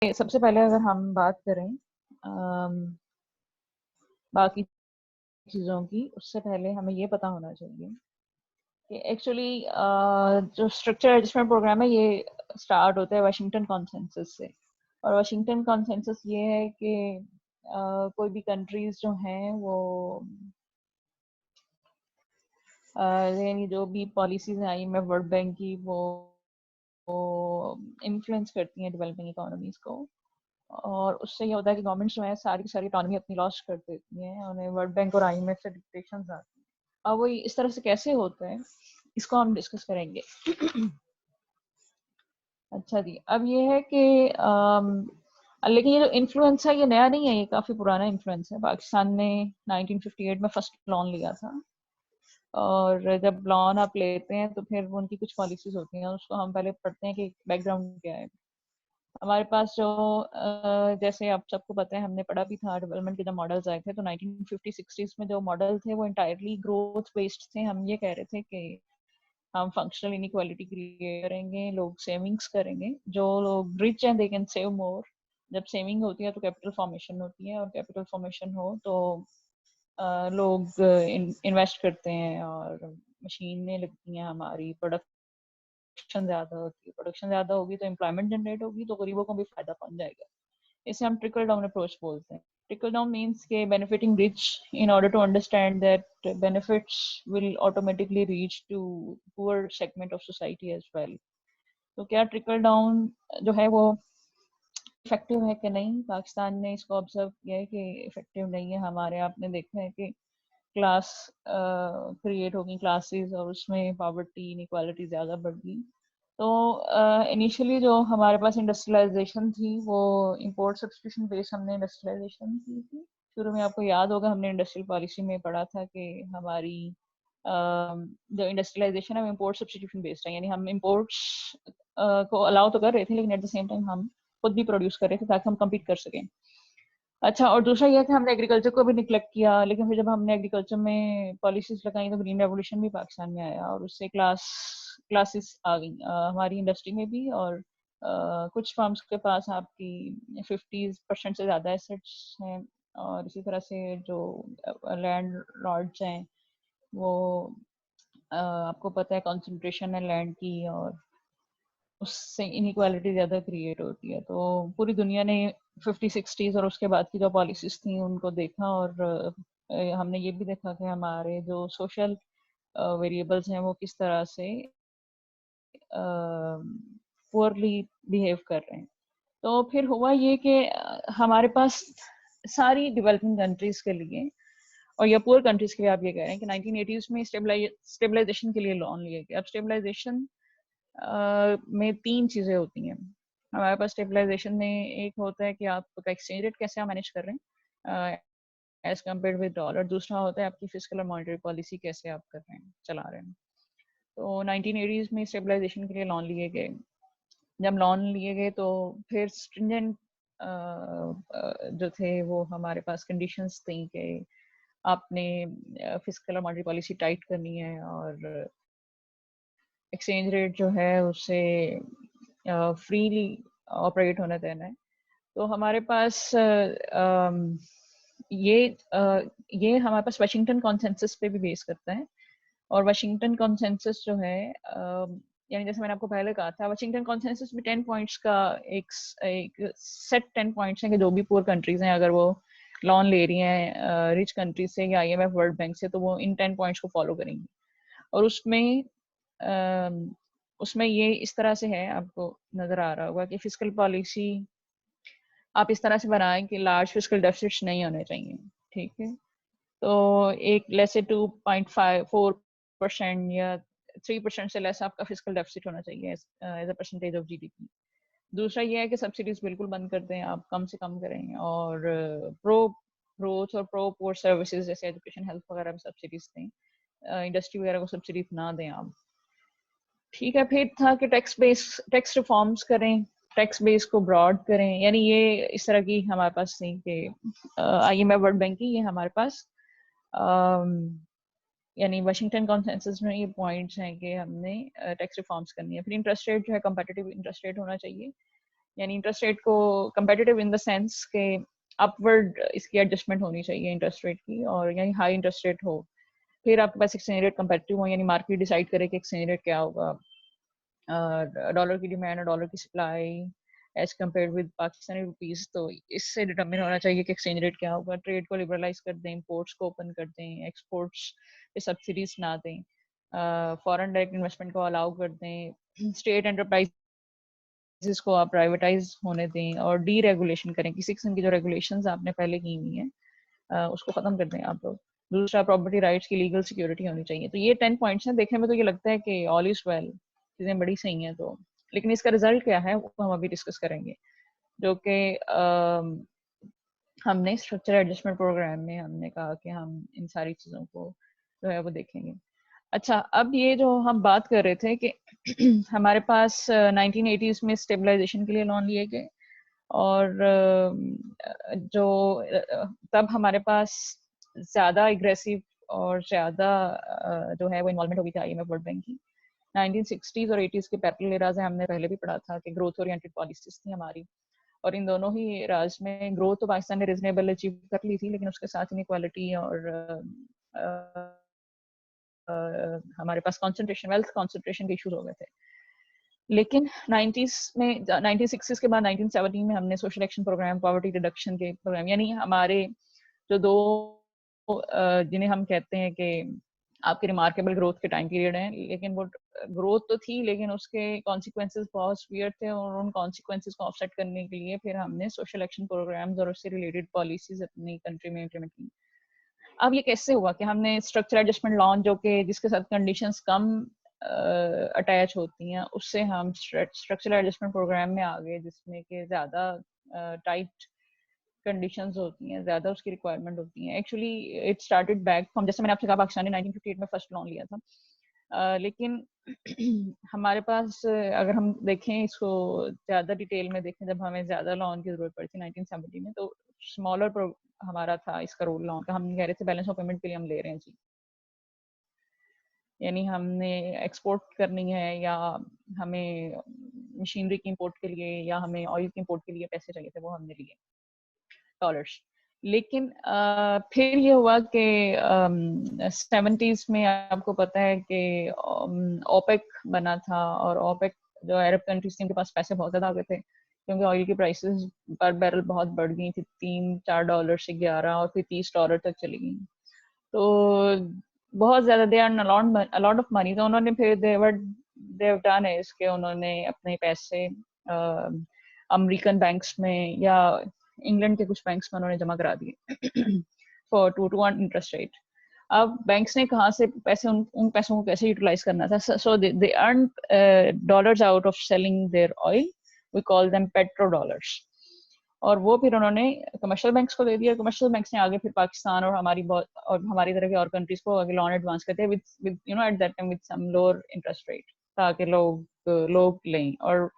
सबसे पहले अगर हम बात करें बाकी चीज़ों की, उससे पहले हमें ये पता होना चाहिए कि एक्चुअली जो स्ट्रक्चर एडजस्टमेंट प्रोग्राम है ये स्टार्ट होता है वाशिंगटन कॉन्सेंसस से। और वाशिंगटन कॉन्सेंसस ये है कि कोई भी कंट्रीज जो हैं वो यानी जो भी पॉलिसीज हैं IMF वर्ल्ड बैंक की वो इन्फ्लुएंस करती हैं डेवलपिंग इकोनॉमीज को। और उससे ये होता है कि गवर्नमेंट्स जो है सारी की सारी इकोनॉमी अपनी लॉस कर देती हैं, उन्हें वर्ल्ड बैंक और IMF से डिक्टेशंस आती हैं। अब वो इस तरह से कैसे होता है इसको हम डिस्कस करेंगे। अच्छा जी, अब ये है कि लेकिन ये जो इन्फ्लुएंस है ये नया नहीं है, ये काफ़ी पुराना इन्फ्लुएंस है। पाकिस्तान ने 1958 में फर्स्ट लॉन लिया था, और जब लॉन आप लेते हैं तो फिर उनकी कुछ पॉलिसीज होती हैं, उसको हम पहले पढ़ते हैं कि बैकग्राउंड क्या है। हमारे पास जो जैसे आप सबको पता है, हमने पढ़ा भी था डेवलपमेंट के जब मॉडल्स आए थे तो 1950-60s में जो मॉडल थे वो इंटायरली ग्रोथ बेस्ड थे। हम ये कह रहे थे कि हम फंक्शनल इनइक्वालिटी क्रिएट करेंगे, लोग सेविंग्स करेंगे, जो लोग रिच हैं दे कैन सेव मोर। जब सेविंग होती है तो कैपिटल फॉर्मेशन होती है, और कैपिटल फॉर्मेशन हो तो लोग इन्वेस्ट करते हैं और मशीनें लगती हैं, हमारी प्रोडक्शन ज़्यादा होती है। प्रोडक्शन ज़्यादा होगी तो एम्प्लॉयमेंट जनरेट होगी, तो गरीबों को भी फायदा पहुंच जाएगा। इसे हम ट्रिकल डाउन अप्रोच बोलते हैं। Trickle down means के benefiting rich in order to understand that benefits will automatically reach to poor segment of society as well. तो क्या ट्रिकल डाउन जो है वो इफेक्टिव है कि नहीं? पाकिस्तान ने इसको ऑब्जर्व किया है कि इफेक्टिव नहीं है। हमारे आपने देखा है कि क्लास क्रिएट होगी, क्लासेस, और उसमें पॉवर्टी इनइक्वालिटी ज़्यादा बढ़ गई। तो इनिशियली जो हमारे पास इंडस्ट्रियलाइजेशन थी वो इंपोर्ट सब्स्टिट्यूशन बेस्ड हमने इंडस्ट्रियलाइजेशन की थी। शुरू में आपको याद होगा हमने इंडस्ट्रियल पॉलिसी में पढ़ा था कि हमारी जो इंडस्ट्रियलाइजेशन है वो इंपोर्ट सब्स्टिट्यूशन बेस्ड है, यानी हम इंपोर्ट्स को अलाउ तो कर रहे थे लेकिन एट द सेम टाइम हम खुद भी प्रोड्यूस कर रहे थे ताकि हम कम्पीट कर सकें। अच्छा, और दूसरा यह कि हमने एग्रीकल्चर को भी निगलेक्ट किया, लेकिन फिर जब हमने एग्रीकल्चर में पॉलिसीज लगाई तो ग्रीन रेवोल्यूशन भी पाकिस्तान में आया और उससे क्लासेस आ गई हमारी इंडस्ट्री में भी। और कुछ फर्म्स के पास आपकी 50% से ज़्यादा एसेट्स हैं, और इसी तरह से जो लैंड लॉर्ड्स हैं वो आपको पता है कंसंट्रेशन है लैंड की, और उससे इनइक्वालिटी ज़्यादा क्रिएट होती है। तो पूरी दुनिया ने 50-60s और उसके बाद की जो पॉलिसीज थी उनको देखा, और हमने ये भी देखा कि हमारे जो सोशल वेरिएबल्स हैं वो किस तरह से पुअरली बिहेव कर रहे हैं। तो फिर हुआ ये कि हमारे पास सारी डेवलपिंग कंट्रीज के लिए और या पुअर कंट्रीज के लिए आप ये कह रहे हैं कि 1980s में स्टेबलाइजेशन के लिए लोन लिए गए। अब स्टेबलाइजेशन में तीन चीज़ें होती हैं हमारे पास। स्टेबलाइजेशन में एक होता है कि आपका एक्सचेंज रेट कैसे आप मैनेज कर रहे हैं एज कम्पेयर विद डॉलर। दूसरा होता है आपकी फिजिकल और मॉनेटरी पॉलिसी कैसे आप कर रहे हैं, चला रहे हैं। तो 1980s में स्टेबलाइजेशन के लिए लोन लिए गए। जब लोन लिए गए तो फिर स्ट्रिंजेंट जो थे वो हमारे पास कंडीशंस थी कि आपने फिजिकल और मॉनेटरी पॉलिसी टाइट करनी है, और एक्सचेंज रेट जो है उसे फ्रीली ऑपरेट होने देना है। तो हमारे पास ये हमारे पास वाशिंगटन कॉन्सेंसस पे भी बेस करता है। और वाशिंगटन कॉन्सेंसस जो है यानी जैसे मैंने आपको पहले कहा था, वाशिंगटन कॉन्सेंसस में 10 पॉइंट्स का एक सेट 10 पॉइंट्स हैं कि जो भी पुअर कंट्रीज हैं अगर वो लोन ले रही हैं रिच कंट्रीज से या IMF वर्ल्ड बैंक से तो वो इन 10 पॉइंट्स को फॉलो करेंगी। और उसमें ये इस तरह से है, आपको नजर आ रहा होगा कि फिजिकल पॉलिसी आप इस तरह से बनाएं कि लार्ज फिजिकल डेफिसिट्स नहीं होने चाहिए। ठीक है, तो एक लेस से 2.54% या 3% से लेस आपका फिजिकल डेफिसिट होना चाहिए as a percentage of GDP। दूसरा ये है कि सब्सिडीज बिल्कुल बंद कर दें, आप कम से कम करें, और प्रो ग्रोथ और प्रो पोर सर्विसेज जैसे एजुकेशन हेल्थ वगैरह में सब्सिडीज दें, इंडस्ट्री वगैरह को सब्सिडीज ना दें आप। ठीक है, फिर था कि टैक्स रिफॉर्म्स करें, टैक्स बेस को ब्रॉड करें, यानी ये इस तरह की हमारे पास थी कि IMF वर्ल्ड बैंक की ये हमारे पास यानी वाशिंगटन कॉन्सेंसस में ये पॉइंट्स हैं कि हमने टैक्स रिफॉर्म्स करनी है। फिर इंटरेस्ट रेट जो है कंपेटिटिव इंटरेस्ट रेट होना चाहिए, यानी इंटरेस्ट रेट को कंपेटिटिव इन द सेंस के अपवर्ड इसकी एडजस्टमेंट होनी चाहिए इंटरेस्ट रेट की, और यानी हाई इंटरेस्ट रेट हो, फिर आपके पास एक्सचेंज रेट कंपेटिटिव हो, यानी मार्केट डिसाइड करे कि एक्सचेंज रेट क्या होगा, डॉलर की डिमांड और डॉलर की supply as compare with Pakistani rupees, तो इससे डिटरमिन होना चाहिए कि एक्सचेंज रेट क्या होगा। ट्रेड को लिबरलाइज कर दें, इंपोर्ट्स को ओपन कर दें, एक्सपोर्ट्स पे सब्सिडीज ना दें, फॉरेन डायरेक्ट इन्वेस्टमेंट को अलाउ कर दें, स्टेट एंटरप्राइज को आप प्राइवेटाइज होने दें, और डी रेगुलेशन करें, किसी किस्म की जो रेगुलेशंस आपने पहले की हुई हैं उसको खत्म कर दें आप लोग। दूसरा, प्रॉपर्टी राइट्स की लीगल सिक्योरिटी होनी चाहिए। तो ये 10 पॉइंट्स हैं। देखने में तो ये लगता है कि ऑल इज वेल, चीजें बड़ी सही हैं, तो लेकिन इसका रिजल्ट क्या है वो हम अभी डिस्कस करेंगे, जो कि हमने स्ट्रक्चर एडजस्टमेंट प्रोग्राम में हमने कहा कि हम इन सारी चीज़ों को जो है वो देखेंगे। अच्छा, अब ये जो हम बात कर रहे थे कि हमारे पास 1980s में स्टेबलाइजेशन के लिए लोन लिए गए, और जो तब हमारे पास ज़्यादा एग्रेसिव और ज़्यादा जो है वो इन्वॉल्वमेंट हो गई थी आईएमएफ वर्ल्ड बैंक की। 1960s और 80s के पैरेलल एराज है, हमने पहले भी पढ़ा था कि ग्रोथ ओरिएंटेड पॉलिसीज थी हमारी, और इन दोनों ही राज में ग्रोथ तो पाकिस्तान ने रिजनेबल अचीव कर ली थी, लेकिन उसके साथ इनइक्वालिटी और हमारे पास कंसंट्रेशन, वेल्थ कंसंट्रेशन के इश्यूज हो गए थे। लेकिन 90s में, 1960s के बाद 1917 में हमने social action programme, poverty reduction के प्रोग्राम, यानी हमारे जो दो जिन्हें हम कहते हैं कि आपके रिमार्केबल ग्रोथ के टाइम पीरियड हैं, लेकिन वो ग्रोथ तो थी लेकिन उसके कॉन्सिक्वेंसेस बहुत सीवियर थे, और उन कॉन्सिक्वेंसेस को ऑफसेट करने के लिए फिर हमने सोशल एक्शन प्रोग्राम्स और उससे रिलेटेड पॉलिसीज अपनी कंट्री में इम्प्लीमेंट की। अब ये कैसे हुआ कि हमने स्ट्रक्चर एडजस्टमेंट लॉन्च, जो कि जिसके साथ कंडीशंस कम अटैच होती हैं, उससे हम स्ट्रक्चरल एडजस्टमेंट प्रोग्राम में आ गए, जिसमें कि ज़्यादा टाइट कंडीशंस होती हैं, ज़्यादा उसकी रिक्वायरमेंट होती हैं। Actually it started back from, जैसे मैंने आपसे कहा, पाकिस्तान ने 1958 में फर्स्ट लोन लिया था, लेकिन हमारे पास अगर हम देखें इसको ज़्यादा डिटेल में देखें, जब हमें ज़्यादा लोन की ज़रूरत पड़ी थी 1970 में, तो स्मॉलर हमारा था इसका रोल लोन का। हम कह रहे थे बैलेंस ऑफ पेमेंट के लिए हम ले रहे हैं जी, यानी हमने एक्सपोर्ट करनी है, या हमें मशीनरी की इंपोर्ट के लिए, या हमें ऑयल की इंपोर्ट के लिए पैसे चाहिए थे, वो हमने लिए डॉलर्स। लेकिन फिर ये हुआ कि 70s में आपको पता है कि ओपेक बना था, और ओपेक जो अरब कंट्रीज थी, उनके पास पैसे बहुत ज़्यादा आ गए थे, क्योंकि ऑयल की प्राइसेस पर बैरल बहुत बढ़ गई थी, $3-4 से 11 और फिर $30 तक चली गई। तो बहुत ज़्यादा they are a lot of money, तो उन्होंने फिर देव डन है इसके, उन्होंने अपने पैसे अमेरिकन बैंक्स में या इंग्लैंड के कुछ बैंक्स में उन्होंने जमा करा दिए फॉर टू इंटरेस्ट रेट। अब बैंक्स ने कहाँ से पैसे, उन पैसों को कैसे यूटिलाइज करना था, so they earn dollars out of selling their oil, we call them petro dollars, और वो फिर उन्होंने कमर्शियल बैंक्स को दे दिया। कमर्शियल बैंक्स ने आगे फिर पाकिस्तान और हमारी तरह के और कंट्रीज को आगे लोन एडवांस करते हैं with you know at that time with some lower interest rate, ताकि लोग लें। और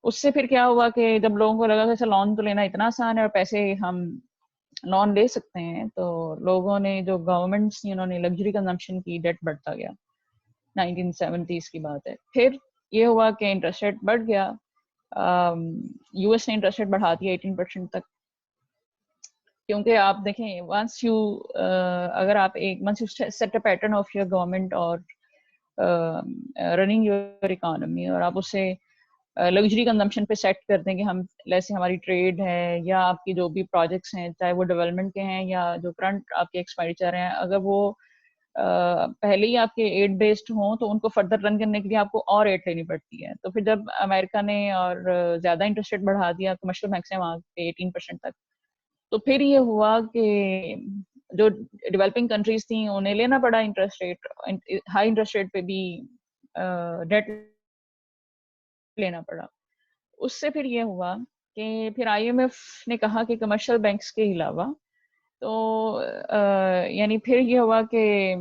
उससे फिर क्या हुआ कि जब लोगों को लगा कि ऐसा लोन तो लेना इतना आसान है और पैसे हम लोन ले सकते हैं, तो लोगों ने, जो गवर्नमेंट्स थी, उन्होंने लग्जरी कंजम्पशन की, डेट बढ़ता गया। 1970s की बात है। फिर ये हुआ कि इंटरेस्ट रेट बढ़ गया, यूएस ने इंटरेस्ट रेट बढ़ा दिया 18% तक, क्योंकि आप देखें, वंस यू अगर आप once you set a pattern of your government और रनिंग योर इकोनॉमी, और आप उसे लग्जरी कंजम्पशन पे सेट कर दें कि हम, जैसे हमारी ट्रेड है या आपकी जो भी प्रोजेक्ट्स हैं, चाहे वो डेवलपमेंट के हैं या जो करंट आपके एक्सपेंडिचर हैं, अगर वो पहले ही आपके एड बेस्ड हों, तो उनको फर्दर रन करने के लिए आपको और एड लेनी पड़ती है। तो फिर जब अमेरिका ने और ज़्यादा इंटरेस्ट रेट बढ़ा दिया कमर्शियल बैंक से वहाँ पे 18% तक, तो फिर ये हुआ कि जो डेवलपिंग कंट्रीज थी उन्हें लेना पड़ा interest rate, high interest rate पे भी डेट लेना पड़ा। उससे फिर ये हुआ कि फिर आईएमएफ ने कहा कि कमर्शियल बैंक्स के अलावा, तो यानी फिर ये हुआ कि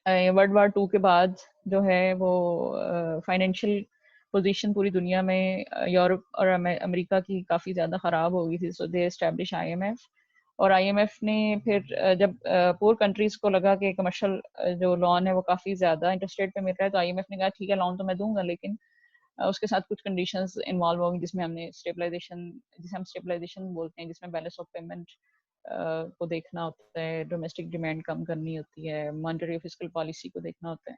वर्ल्ड वार 2 के बाद जो है वो फाइनेंशियल पोजीशन पूरी दुनिया में यूरोप और अमेरिका की काफ़ी ज़्यादा ख़राब हो गई थी, सो दे एस्टैब्लिश आईएमएफ। और आईएमएफ ने फिर जब पुअर कंट्रीज को लगा कि कमर्शियल जो लोन है वो काफ़ी ज़्यादा इंटरेस्ट रेट पे मिल रहा है, तो आईएमएफ ने कहा ठीक है, लोन तो मैं दूंगा, लेकिन उसके साथ कुछ कंडीशंस इन्वॉल्व होंगी जिसमें हमने स्टेबलाइजेशन, जिसे हम स्टेबलाइजेशन बोलते हैं, जिसमें बैलेंस ऑफ पेमेंट को देखना होता है, डोमेस्टिक डिमांड कम करनी होती है, मॉनेटरी फिस्कल पॉलिसी को देखना होता है,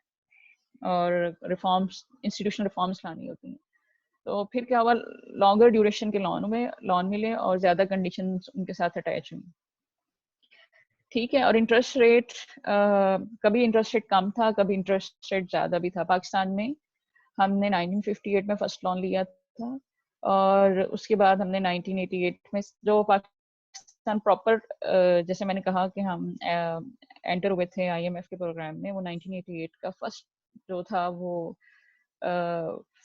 और रिफॉर्म्स, इंस्टीट्यूशनल रिफॉर्म्स लानी होती हैं। तो फिर क्या हुआ, लॉन्गर ड्यूरेशन के लोन मिले और ज्यादा कंडीशंस उनके साथ अटैच हुई। ठीक है, और इंटरेस्ट रेट, कभी इंटरेस्ट रेट कम था, कभी इंटरेस्ट रेट ज्यादा भी था। पाकिस्तान में हमने 1958 में फर्स्ट लोन लिया था, और उसके बाद हमने 1988 में जो पाकिस्तान प्रॉपर, जैसे मैंने कहा कि हम एंटर हुए थे आईएमएफ के प्रोग्राम में, वो 1988 का फर्स्ट जो था वो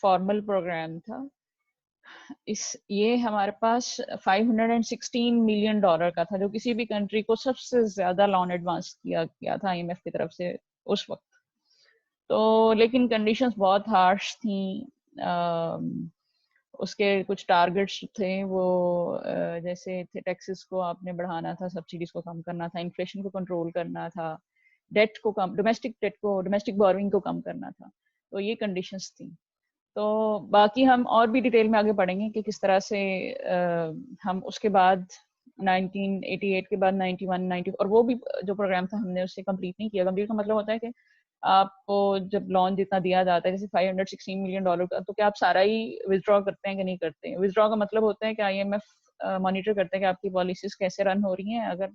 फॉर्मल प्रोग्राम था। ये हमारे पास $516 मिलियन का था, जो किसी भी कंट्री को सबसे ज्यादा लोन एडवांस किया गया था आईएमएफ की तरफ से उस वक्त। तो लेकिन कंडीशंस बहुत हार्श थी। उसके कुछ टारगेट्स थे वो, जैसे थे टैक्सेस को आपने बढ़ाना था, सब्सिडीज को कम करना था, इन्फ्लेशन को कंट्रोल करना था, डेट को कम, डोमेस्टिक डेट को, डोमेस्टिक बोरोइंग को कम करना था। तो ये कंडीशंस थी। तो बाकी हम और भी डिटेल में आगे पढ़ेंगे कि किस तरह से हम उसके बाद 1988 के बाद 91, 90, और वो भी जो प्रोग्राम था हमने उससे कंप्लीट नहीं किया। कंप्लीट का मतलब होता है कि आपको जब लोन जितना दिया जाता है, जैसे $516 मिलियन का, तो क्या आप सारा ही विथड्रॉ करते हैं कि नहीं करते हैं? विथड्रॉ का मतलब होता है कि आईएमएफ मॉनिटर करता है कि आपकी पॉलिसीज कैसे रन हो रही हैं। अगर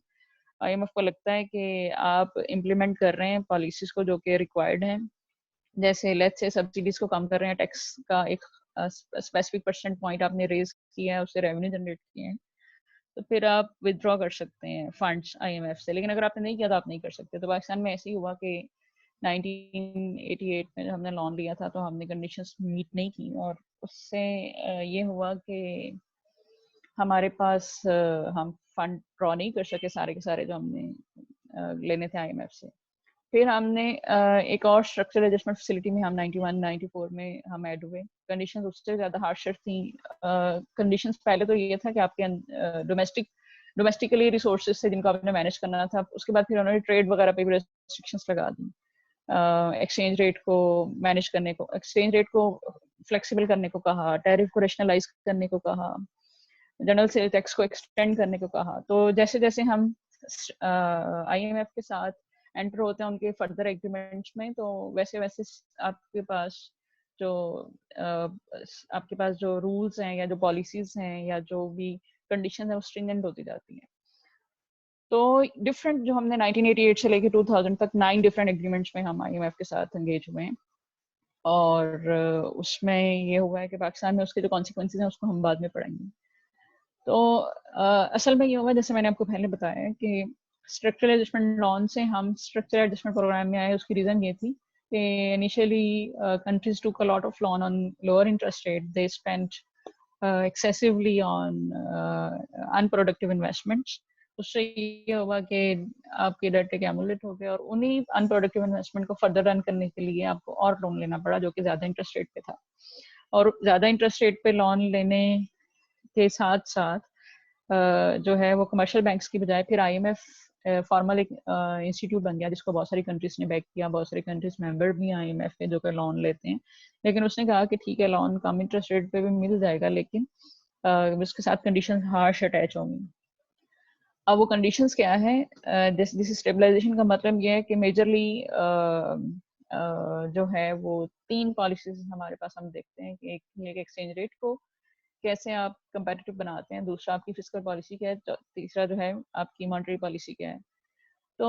आईएमएफ को लगता है कि आप इम्प्लीमेंट कर रहे हैं पॉलिसीज को जो कि रिक्वायर्ड हैं, जैसे लेट्स से सब्सिडीज को कम कर रहे हैं, टैक्स का एक स्पेसिफिक परसेंट पॉइंट आपने रेज किया है, उससे रेवेन्यू जनरेट किए हैं, तो फिर आप विदड्रॉ कर सकते हैं फंड्स आईएमएफ से। लेकिन अगर आपने नहीं किया तो आप नहीं कर सकते। तो पाकिस्तान में ऐसे ही हुआ कि 1988 में हमने लोन लिया था तो हमने कंडीशंस मीट नहीं की, और उससे ये हुआ कि हमारे पास हम फंड ड्रॉ नहीं कर सके सारे के सारे जो हमने लेने थे आईएमएफ से। फिर हमने एक और स्ट्रक्चरल एडजस्टमेंट फैसिलिटी में हम 91, 94 में हम ऐड हुए। कंडीशंस उससे ज़्यादा हार्शर थी। कंडीशंस पहले तो ये था कि आपके डोमेस्टिकली रिसोर्सेज से जिनको आपने मैनेज करना था, उसके बाद फिर उन्होंने ट्रेड वगैरह पे भी रेस्ट्रिक्शंस लगा दी। एक्सचेंज रेट को मैनेज करने को, एक्सचेंज रेट को फ्लेक्सिबल करने को कहा, टैरिफ को रेशनलाइज करने को कहा, जनरल सेल टैक्स को एक्सटेंड करने को कहा। तो जैसे जैसे हम आईएमएफ के साथ एंटर होते हैं उनके फर्दर एग्रीमेंट्स में, तो वैसे वैसे आपके पास जो आपके पास जो रूल्स हैं या जो पॉलिसीज हैं या जो भी कंडीशन है वो स्ट्रिंजेंट होती जाती हैं। तो डिफरेंट जो हमने 1988 से लेके 2000 तक 9 डिफरेंट एग्रीमेंट्स में हम आईएमएफ के साथ एंगेज हुए हैं, और उसमें ये हुआ है कि पाकिस्तान में उसके जो कॉन्सिक्वेंसेज हैं उसको हम बाद में पढ़ेंगे। तो असल में ये हुआ, जैसे मैंने आपको पहले बताया कि स्ट्रक्चरल एडजस्टमेंट लोन से हम स्ट्रक्चरल एडजस्टमेंट प्रोग्राम में आए। उसकी रीज़न ये थी कि इनिशियली कंट्रीज टूक a lot of loan on lower interest rate, they spent excessively on unproductive investments. उससे ये हुआ कि आपके डेट एक्यूमुलेट हो गए, और उन्हीं अनप्रोडक्टिव इन्वेस्टमेंट को फर्दर रन करने के लिए आपको और लोन लेना पड़ा, जो कि ज़्यादा इंटरेस्ट रेट पे था। और ज़्यादा इंटरेस्ट रेट पे लोन लेने के साथ साथ जो है वो कमर्शियल बैंक्स की बजाय फिर आईएमएफ फॉर्मल एक इंस्टीट्यूट बन गया, जिसको बहुत सारी कंट्रीज ने बैक किया। बहुत सारी कंट्रीज मेंबर भी हैं आईएमएफ के जो कि लोन लेते हैं। लेकिन उसने कहा कि ठीक है, लोन कम इंटरेस्ट रेट पे भी मिल जाएगा, लेकिन उसके साथ कंडीशन हार्श अटैच होंगी। अब वो कंडीशंस क्या है? दिस स्टेबलाइजेशन का मतलब ये है कि मेजरली जो है वो 3 पॉलिसीज हमारे पास हम देखते हैं कि एक एक्सचेंज रेट को कैसे आप कंपेटिटिव बनाते हैं, दूसरा आपकी फिस्कल पॉलिसी क्या है, तीसरा जो है आपकी मॉनेटरी पॉलिसी क्या है। तो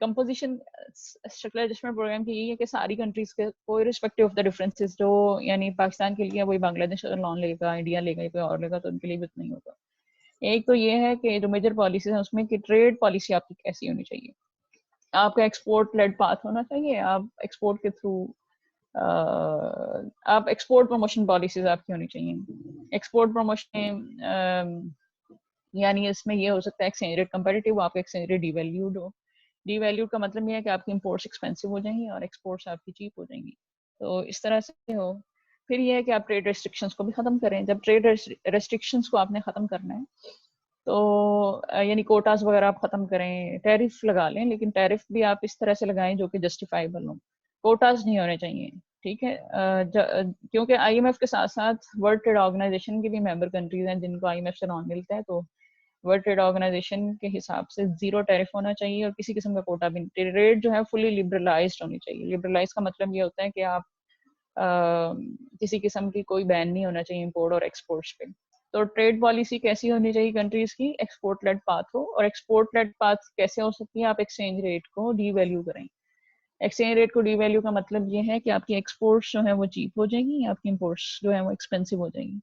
कंपोजिशन स्ट्रक्चरल एडजस्टमेंट प्रोग्राम की यही है कि सारी कंट्रीज के कोई रिस्पेक्टिव ऑफ द डिफरेंसेस, जो यानी पाकिस्तान के लिए वही बांग्लादेश अगर लोन लेगा, इंडिया लेगा, कोई और लेगा, तो उनके लिए भी उतना ही होगा। एक तो ये है कि जो मेजर पॉलिसीज है उसमें कि ट्रेड पॉलिसी आपकी कैसी होनी चाहिए। आपका एक्सपोर्ट लेड पाथ होना चाहिए। आप एक्सपोर्ट के थ्रू आप एक्सपोर्ट प्रमोशन पॉलिसीज आपकी होनी चाहिए। एक्सपोर्ट प्रमोशन यानी इसमें ये हो सकता है एक्सचेंज रेट कंपेटिटिव, आपका एक्सचेंज रेट डिवैल्यूड हो। डिवैल्यूड का मतलब ये है कि आपकी इंपोर्ट्स एक्सपेंसिव हो जाएंगी और एक्सपोर्ट्स आपकी चीप हो जाएंगी। तो इस तरह से हो। फिर ये है कि आप ट्रेड रेस्ट्रिक्शंस को भी ख़त्म करें। जब ट्रेड रेस्ट्रिक्शंस को आपने ख़त्म करना है, तो यानी कोटास वगैरह आप ख़त्म करें, टैरिफ लगा लें, लेकिन टैरिफ भी आप इस तरह से लगाएं जो कि जस्टिफाइबल हो। कोटास नहीं होने चाहिए। ठीक है। क्योंकि आईएमएफ के साथ साथ वर्ल्ड ट्रेड ऑर्गेनाइजेशन की भी मेंबर कंट्रीज हैं जिनको आईएमएफ से लोन मिलता है, तो वर्ल्ड ट्रेड ऑर्गेनाइजेशन के हिसाब से जीरो टैरिफ होना चाहिए और किसी किस्म का कोटा भी नहीं। ट्रेड जो है फुली लिबरलाइज्ड होनी चाहिए। लिबरलाइज का मतलब ये होता है कि आप किसी किस्म की कोई बैन नहीं होना चाहिए इंपोर्ट और एक्सपोर्ट्स पे। तो ट्रेड पॉलिसी कैसी होनी चाहिए कंट्रीज की? एक्सपोर्ट लेड पाथ हो। और एक्सपोर्ट लेड पाथ कैसे हो सकती है? आप एक्सचेंज रेट को डीवैल्यू करें। एक्सचेंज रेट को डीवैल्यू का मतलब ये है कि आपकी एक्सपोर्ट्स जो है वो चीप हो जाएंगी, आपकी इंपोर्ट्स जो है वो एक्सपेंसिव हो जाएंगी।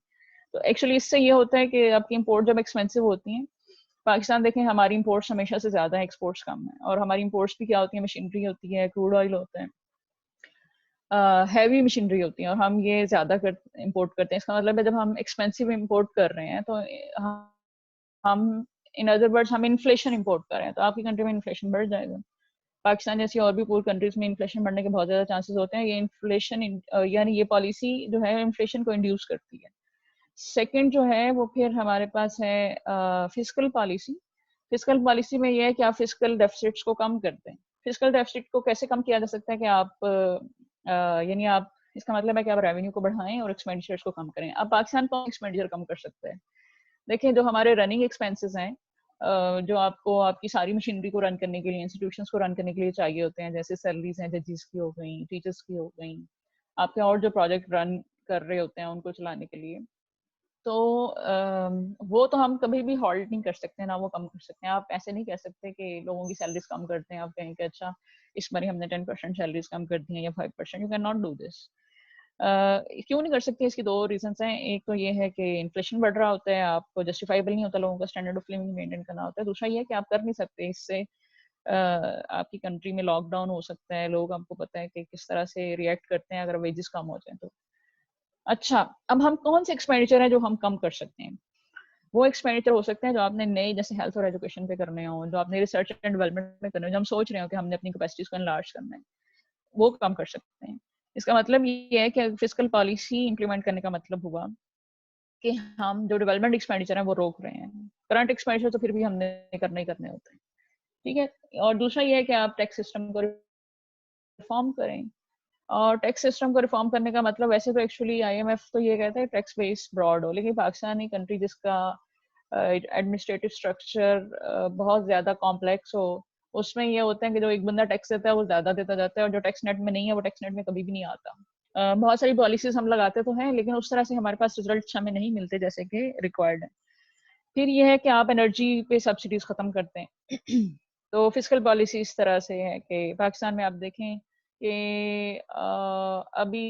तो एक्चुअली इससे ये होता है कि आपकी इंपोर्ट जब एक्सपेंसिव होती है, पाकिस्तान देखें हमारी इंपोर्ट्स हमेशा से ज्यादा है, एक्सपोर्ट्स कम है। और हमारी इंपोर्ट्स भी क्या होती है? मशीनरी होती है, क्रूड ऑयल होता है, हैवी मशीनरी होती है, और हम ये ज्यादा इंपोर्ट करते हैं। इसका मतलब है जब हम एक्सपेंसिव इंपोर्ट कर रहे हैं तो हम इन अदर वर्ड्स हम इन्फ्लेशन इंपोर्ट कर रहे हैं, तो आपकी कंट्री में इन्फ्लेशन बढ़ जाएगा। पाकिस्तान जैसी और भी पूर कंट्रीज में इन्फ्लेशन बढ़ने के बहुत ज्यादा चांसेस होते हैं। ये इन्फ्लेशन यानी ये पॉलिसी जो है इन्फ्लेशन को इंड्यूस करती है। सेकंड जो है वो फिर हमारे पास है फिस्कल पॉलिसी। फिस्कल पॉलिसी में ये है कि आप फिस्कल डेफिसिट्स को कम करते हैं। फिस्कल डेफिसिट को कैसे कम किया जा सकता है कि आप यानी आप, इसका मतलब है कि आप रेवेन्यू को बढ़ाएं और एक्सपेंडिचर्स को कम करें। अब पाकिस्तान कौन एक्सपेंडिचर कम कर सकता है? देखिए, जो हमारे रनिंग एक्सपेंसेस हैं, जो आपको आपकी सारी मशीनरी को रन करने के लिए, इंस्टीट्यूशंस को रन करने के लिए चाहिए होते हैं, जैसे सैलरीज हैं जजेस की हो गई, टीचर्स की हो गई, आपके और जो प्रोजेक्ट रन कर रहे होते हैं उनको चलाने के लिए, तो वो तो हम कभी भी हॉल्ट नहीं कर सकते ना, वो कम कर सकते हैं। आप ऐसे नहीं कह सकते कि लोगों की सैलरीज कम करते हैं, आप कहें कि अच्छा इस बार हमने 10% सैलरीज कम कर दी हैं या 5%। You can not do this. क्यों नहीं कर सकते? इसकी दो रीजंस हैं। एक तो ये है कि इन्फ्लेशन बढ़ रहा होता है, आपको जस्टिफाइबल नहीं होता लोगों का स्टैंडर्ड ऑफ लिविंग मेंटेन करना होता है। दूसरा ये है कि आप कर नहीं सकते इससे, आपकी कंट्री में लॉकडाउन हो सकता है, लोग, आपको पता है कि किस तरह से रिएक्ट करते हैं अगर वेजेस कम हो जाए तो। अच्छा, अब हम कौन से एक्सपेंडिचर है जो हम कम कर सकते हैं? वो एक्सपेंडिचर हो सकते हैं जो आपने नए, जैसे हेल्थ और एजुकेशन पे करने हो, जो आपने रिसर्च एंड डेवलपमेंट में करने हो, जो हम सोच रहे हो कि हमने अपनी कैपेसिटीज को एनलार्ज करना है, वो कम कर सकते हैं। इसका मतलब ये है कि फिस्कल पॉलिसी इंप्लीमेंट करने का मतलब हुआ कि हम जो डेवलपमेंट एक्सपेंडिचर है वो रोक रहे हैं। करंट एक्सपेंडिचर तो फिर भी हमने करने ही करने होते हैं, ठीक है। और दूसरा ये है कि आप टैक्स सिस्टम को रिफॉर्म करें। और टैक्स सिस्टम को रिफॉर्म करने का मतलब, वैसे तो एक्चुअली आईएमएफ तो ये कहता है टैक्स बेस ब्रॉड हो, लेकिन पाकिस्तान एक कंट्री जिसका एडमिनिस्ट्रेटिव स्ट्रक्चर बहुत ज्यादा कॉम्प्लेक्स हो, उसमें ये होता है कि जो एक बंदा टैक्स देता है वो ज्यादा देता जाता है, और जो टैक्स नेट में नहीं है वो टैक्स नेट में कभी भी नहीं आता। बहुत सारी पॉलिसीज हम लगाते तो हैं, लेकिन उस तरह से हमारे पास रिजल्ट हमें नहीं मिलते जैसे कि रिक्वायर्ड है। फिर ये है कि आप एनर्जी पे सब्सिडीज खत्म करते हैं। तो फिजिकल पॉलिसी इस तरह से है कि पाकिस्तान में आप देखें कि अभी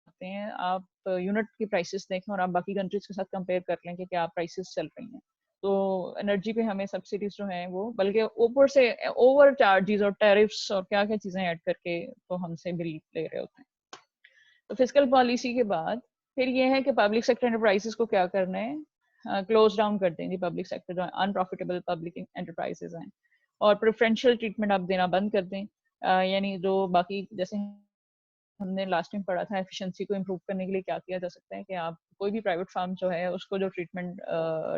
आते हैं, आप यूनिट की प्राइसेस देखें और आप बाकी कंट्रीज के साथ कंपेयर कर लें कि क्या प्राइसेस चल रही हैं। तो एनर्जी पे हमें सब्सिडीज जो हैं वो, बल्कि ऊपर से ओवर चार्जेस और टैरिफ्स और क्या क्या चीजें ऐड करके तो हमसे बिल ले रहे होते हैं। तो फिजिकल पॉलिसी के बाद फिर ये है कि पब्लिक सेक्टर एंटरप्राइजेस को क्या करना है? क्लोज डाउन कर दें जी पब्लिक सेक्टर, जो अनप्रॉफिटेबल पब्लिक एंटरप्राइजेस हैं, और प्रेफरेंशियल ट्रीटमेंट आप देना बंद कर दें। यानी जो बाकी, जैसे हमने लास्ट टाइम पढ़ा था, एफिशिएंसी को इम्प्रूव करने के लिए क्या किया जा सकता है कि आप कोई भी प्राइवेट फार्म जो है उसको जो ट्रीटमेंट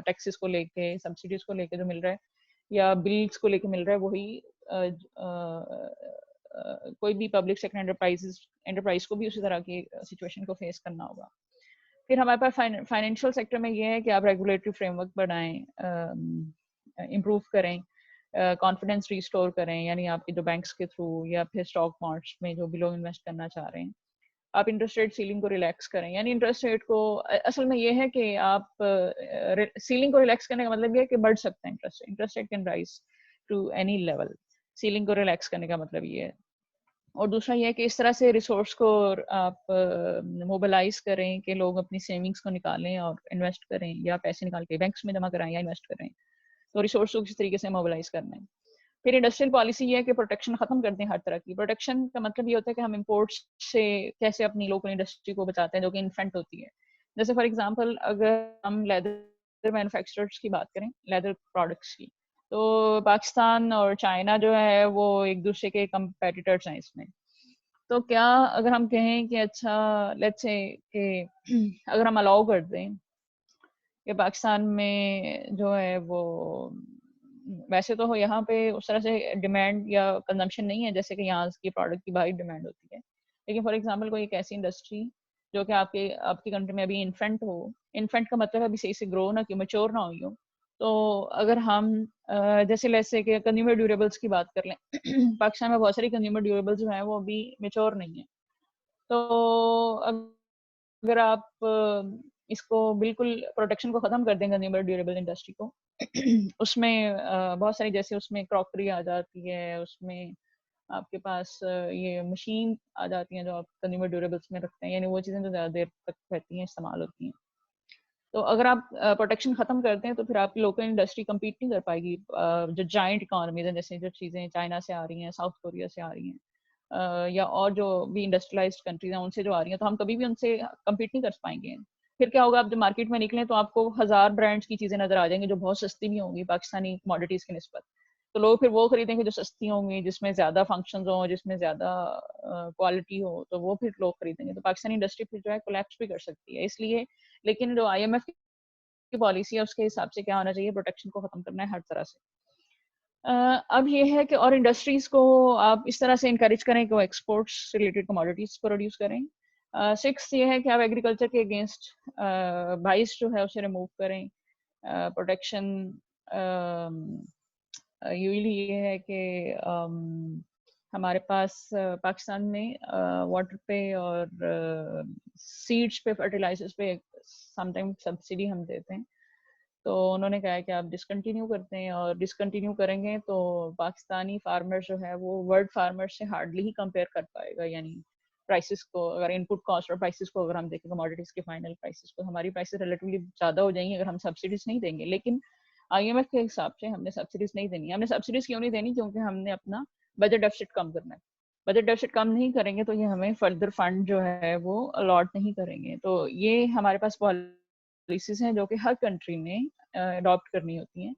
टैक्सेस को लेके, सब्सिडीज को लेके जो मिल रहा है या बिल्स को लेके मिल रहा है, वही कोई भी पब्लिक सेक्टर एंटरप्राइज को भी उसी तरह की सिचुएशन को फेस करना होगा। फिर हमारे पास फाइनेंशियल सेक्टर में ये है कि आप रेगुलेटरी फ्रेमवर्क बढ़ाएं, इम्प्रूव करें, कॉन्फिडेंस रिस्टोर करें, यानी आपके जो बैंक्स के थ्रू या फिर स्टॉक मार्केट्स में जो भी लोग इन्वेस्ट करना चाह रहे हैं, आप इंटरेस्ट रेट सीलिंग को रिलैक्स करें। यानी इंटरेस्ट रेट को, असल में ये है कि आप सीलिंग को रिलैक्स करने का मतलब ये है कि बढ़ सकता है interest rate can rise to any level. Ceiling को रिलैक्स करने का मतलब ये है। और दूसरा ये है कि इस तरह से रिसोर्स को आप मोबिलाइज करें कि लोग अपनी सेविंग्स को निकालें और इन्वेस्ट करें, या पैसे निकाल के बैंक्स में जमा कराएं या इन्वेस्ट करें। तो रिसोर्स को किस तरीके से मोबिलाइज करना है। फिर इंडस्ट्रियल पॉलिसी ये है कि प्रोटेक्शन खत्म कर दें हर तरह की। प्रोटेक्शन का मतलब ये होता है कि हम इम्पोर्ट्स से कैसे अपनी लोकल इंडस्ट्री को बचाते हैं जो कि इन्फेंट होती है। जैसे फॉर एग्जांपल अगर हम लेदर मैन्युफैक्चरर्स की बात करें, लेदर प्रोडक्ट्स की, तो पाकिस्तान और चाइना जो है वो एक दूसरे के कंपेटिटर्स हैं इसमें। तो क्या अगर हम कहें कि अच्छा, लेट्स से कि अगर हम अलाउ कर दें कि पाकिस्तान में जो है वो, वैसे तो यहाँ पे उस तरह से डिमांड या कंजम्पशन नहीं है जैसे कि यहाँ की प्रोडक्ट की भारी डिमांड होती है, लेकिन फॉर एग्जांपल कोई एक ऐसी इंडस्ट्री जो कि आपकी कंट्री में अभी इन्फेंट का मतलब अभी सही से ग्रो ना, कि मैच्योर ना हुई हो, तो अगर हम जैसे लेट्स से कि कंज्यूमर ड्यूरेबल्स की बात कर लें पाकिस्तान में बहुत सारी कंज्यूमर ड्यूरेबल्स जो हैं वो अभी मैच्योर नहीं है। तो अगर आप इसको बिल्कुल प्रोटेक्शन को ख़त्म कर दें कंज्यूमर ड्यूरेबल इंडस्ट्री को उसमें बहुत सारी, जैसे उसमें क्रॉकरी आ जाती है, उसमें आपके पास ये मशीन आ जाती हैं जो आप कंज्यूमर ड्यूरेबल्स में रखते हैं, यानी वो चीज़ें जो ज़्यादा देर तक रहती हैं, इस्तेमाल होती हैं। तो अगर आप प्रोटेक्शन खत्म करते हैं तो फिर आपकी लोकल इंडस्ट्री कम्पीट नहीं कर पाएगी। जो जाइंट इकोनॉमीज हैं, जैसे जो चीज़ें चाइना से आ रही हैं, साउथ कोरिया से आ रही हैं, या और जो भी इंडस्ट्रियलाइज्ड कंट्रीज हैं उनसे जो आ रही हैं, तो हम कभी भी उनसे कम्पीट नहीं कर पाएंगे। फिर क्या होगा, आप जब मार्केट में निकलें तो आपको 1000 ब्रांड्स की चीज़ें नजर आ जाएंगी जो बहुत सस्ती भी होंगी पाकिस्तानी कमोडिटीज़ की निस्बत। तो लोग फिर वो खरीदेंगे जो सस्ती होंगी, जिसमें ज़्यादा फंक्शंस हो, जिसमें ज़्यादा क्वालिटी हो, तो वो फिर लोग खरीदेंगे। तो पाकिस्तानी इंडस्ट्री फिर जो है कोलैप्स भी कर सकती है। इसलिए लेकिन जो IMF की पॉलिसी है उसके हिसाब से क्या होना चाहिए, प्रोटेक्शन को खत्म करना है हर तरह से। अब ये है कि और इंडस्ट्रीज को आप इस तरह से इंकरेज करें कि वो एक्सपोर्ट्स से रिलेटेड कमोडिटीज प्रोड्यूस करें। सिक्स ये है कि आप एग्रीकल्चर के अगेंस्ट बाइस जो है उसे रिमूव करें। प्रोटेक्शन यूजली ये है कि हमारे पास पाकिस्तान में वाटर पे और सीड्स पे, फर्टिलाइजर्स पे समटाइम सब्सिडी हम देते हैं। तो उन्होंने कहा है कि आप डिसकंटिन्यू करते हैं, और डिसकंटिन्यू करेंगे तो पाकिस्तानी फार्मर जो है वो वर्ल्ड फार्मर से हार्डली ही कंपेयर कर पाएगा। यानी प्राइसेस को, अगर इनपुट कॉस्ट और प्राइसेस को अगर हम देखें, कमोडिटीज के फाइनल प्राइसेस को, हमारी प्राइसेस रिलेटिवली ज़्यादा हो जाएंगी अगर हम सब्सिडीज नहीं देंगे। लेकिन IMF के हिसाब से हमने सब्सिडीज नहीं देनी। हमने सब्सिडीज क्यों नहीं देनी? क्योंकि हमने अपना बजट डेफिसिट कम करना है। बजट डेफिसिट कम नहीं करेंगे तो ये हमें फर्दर फंड जो है वो अलॉट नहीं करेंगे। तो ये हमारे पास पॉलिसीज हैं जो कि हर कंट्री ने अडॉप्ट करनी होती हैं।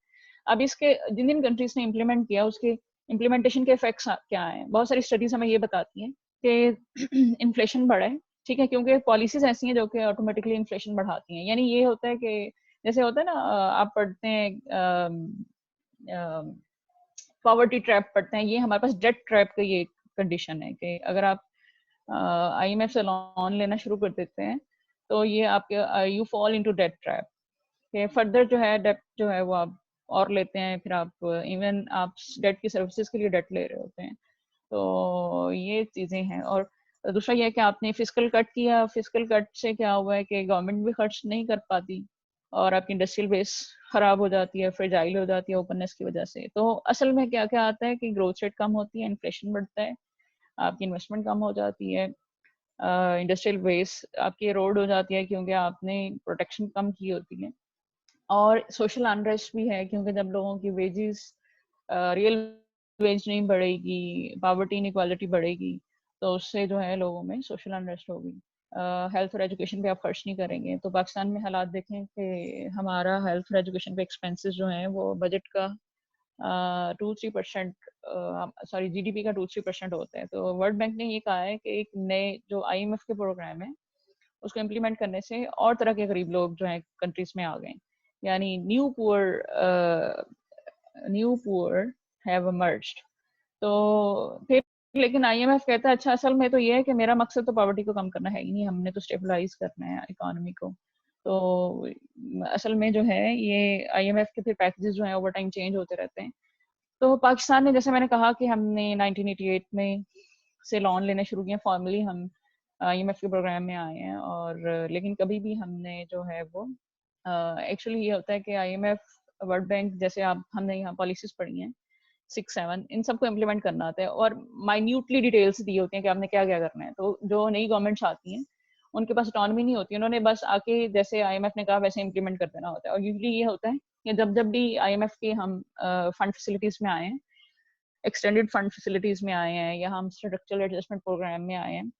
अब इसके जिन जिन कंट्रीज ने इम्प्लीमेंट किया उसके इम्प्लीमेंटेशन के इफेक्ट्स क्या हैं, बहुत सारी स्टडीज हमें ये बताती हैं कि इन्फ्लेशन बढ़ा है, ठीक है, क्योंकि पॉलिसीज ऐसी हैं जो कि ऑटोमेटिकली इन्फ्लेशन बढ़ाती हैं। यानी ये होता है कि जैसे होता है ना, आप पढ़ते हैं पॉवर्टी ट्रैप पढ़ते हैं, ये हमारे पास डेट ट्रैप का ये कंडीशन है कि अगर आप IMF से लोन लेना शुरू कर देते हैं तो ये आपके you fall into debt trap के फर्दर जो है डेट जो है वो आप और लेते हैं, फिर आप इवन आप डेट की सर्विसेज के लिए डेट ले रहे होते हैं। तो ये चीज़ें हैं। और दूसरा ये है कि आपने फिजिकल कट किया, फिजिकल कट से क्या हुआ है कि गवर्नमेंट भी खर्च नहीं कर पाती और आपकी इंडस्ट्रियल बेस खराब हो जाती है, फ्रेजाइल हो जाती है ओपननेस की वजह से। तो असल में क्या क्या आता है कि ग्रोथ रेट कम होती है, इन्फ्लेशन बढ़ता है, आपकी इन्वेस्टमेंट कम हो जाती है, इंडस्ट्रियल बेस आपकी एरोड हो जाती है क्योंकि आपने प्रोटेक्शन कम की होती है, और सोशल अनरेस्ट भी है क्योंकि जब लोगों की वेजेस रियल वेज नहीं बढ़ेगी, पावर्टी इनइक्वालिटी बढ़ेगी, तो उससे जो है लोगों में सोशल अनरेस्ट होगी। हेल्थ और एजुकेशन पे आप खर्च नहीं करेंगे। तो पाकिस्तान में हालात देखें कि हमारा हेल्थ और एजुकेशन पे एक्सपेंसेस जो हैं वो बजट का 2-3% सॉरी GDP का 2-3% होता है। तो वर्ल्ड बैंक ने ये कहा है कि एक नए जो IMF के प्रोग्राम है उसको इम्प्लीमेंट करने से और तरह के गरीब लोग जो हैं कंट्रीज में आ गए, यानी न्यू पुअर हैव इमर्ज्ड। तो फिर लेकिन IMF कहता है अच्छा असल में तो ये है कि मेरा मकसद तो पॉवर्टी को कम करना है ही नहीं, हमने तो स्टेबलाइज करना है इकोनॉमी को। तो असल में जो है ये IMF के फिर पैकेजेस जो हैं ओवर टाइम चेंज होते रहते हैं। तो पाकिस्तान ने, जैसे मैंने कहा कि हमने 1988 में से लोन लेने शुरू किए, फॉर्मली हम IMF के प्रोग्राम में आए हैं, और लेकिन कभी भी हमने जो है वो एक्चुअली ये होता है कि IMF, वर्ल्ड बैंक, जैसे आप हमने यहाँ पॉलिसीज पढ़ी हैं 6-7, इन सबको इम्प्लीमेंट करना आता है और माइन्यूटली डिटेल्स दी होती हैं कि आपने क्या क्या करना है। तो जो नई गवर्नमेंट्स आती हैं उनके पास ऑटोनॉमी नहीं होती, उन्होंने बस आके जैसे IMF ने कहा वैसे इम्प्लीमेंट कर देना होता है। और यूजली ये होता है कि जब जब भी IMF के हम फंड फैसिलिटीज में आए हैं, एक्सटेंडेड फंड फैसिलिटीज में आए हैं, या हम स्ट्रक्चरल एडजस्टमेंट प्रोग्राम में आए हैं,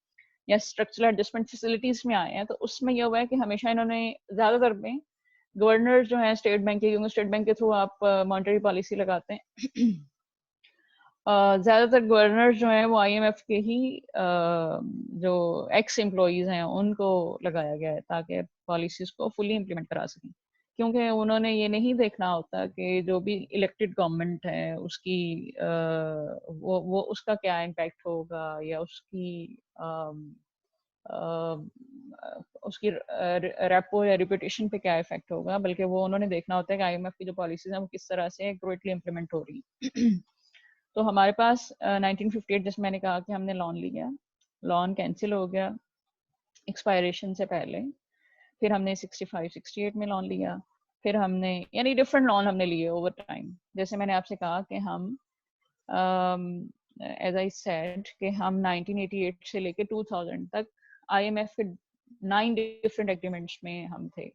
या स्ट्रक्चरल एडजस्टमेंट फैसिलिटीज में आए हैं, तो उसमें यह हुआ है कि हमेशा इन्होंने ज्यादातर में गवर्नर जो है स्टेट बैंक के, क्योंकि स्टेट बैंक के थ्रू आप मॉनेटरी पॉलिसी लगाते हैं ज्यादातर गवर्नर जो हैं वो IMF के ही जो एक्स एम्प्लॉयज हैं उनको लगाया गया है ताकि पॉलिसीज को फुली इम्प्लीमेंट करा सकें। क्योंकि उन्होंने ये नहीं देखना होता कि जो भी इलेक्टेड गवर्नमेंट है उसकी वो उसका क्या इम्पैक्ट होगा या उसकी रेपो या रेपुटेशन पे क्या इफेक्ट होगा, बल्कि वो उन्होंने देखना होता है कि आईएमएफ की जो पॉलिसीज हैं वो किस तरह से एक्यूरेटली इम्प्लीमेंट हो रही। तो हमारे पास 1958 जैसे मैंने कहा कि हमने लोन लिया, लोन कैंसिल हो गया एक्सपायरेशन से पहले, फिर हमने 65 68 में लोन लिया, फिर हमने यानी डिफरेंट लोन हमने लिए ओवर टाइम। जैसे मैंने आपसे कहा कि हम एज आई सेड कि हम 1988 से लेके 2000 तक आईएमएफ के 9 डिफरेंट एग्रीमेंट्स में हम थे।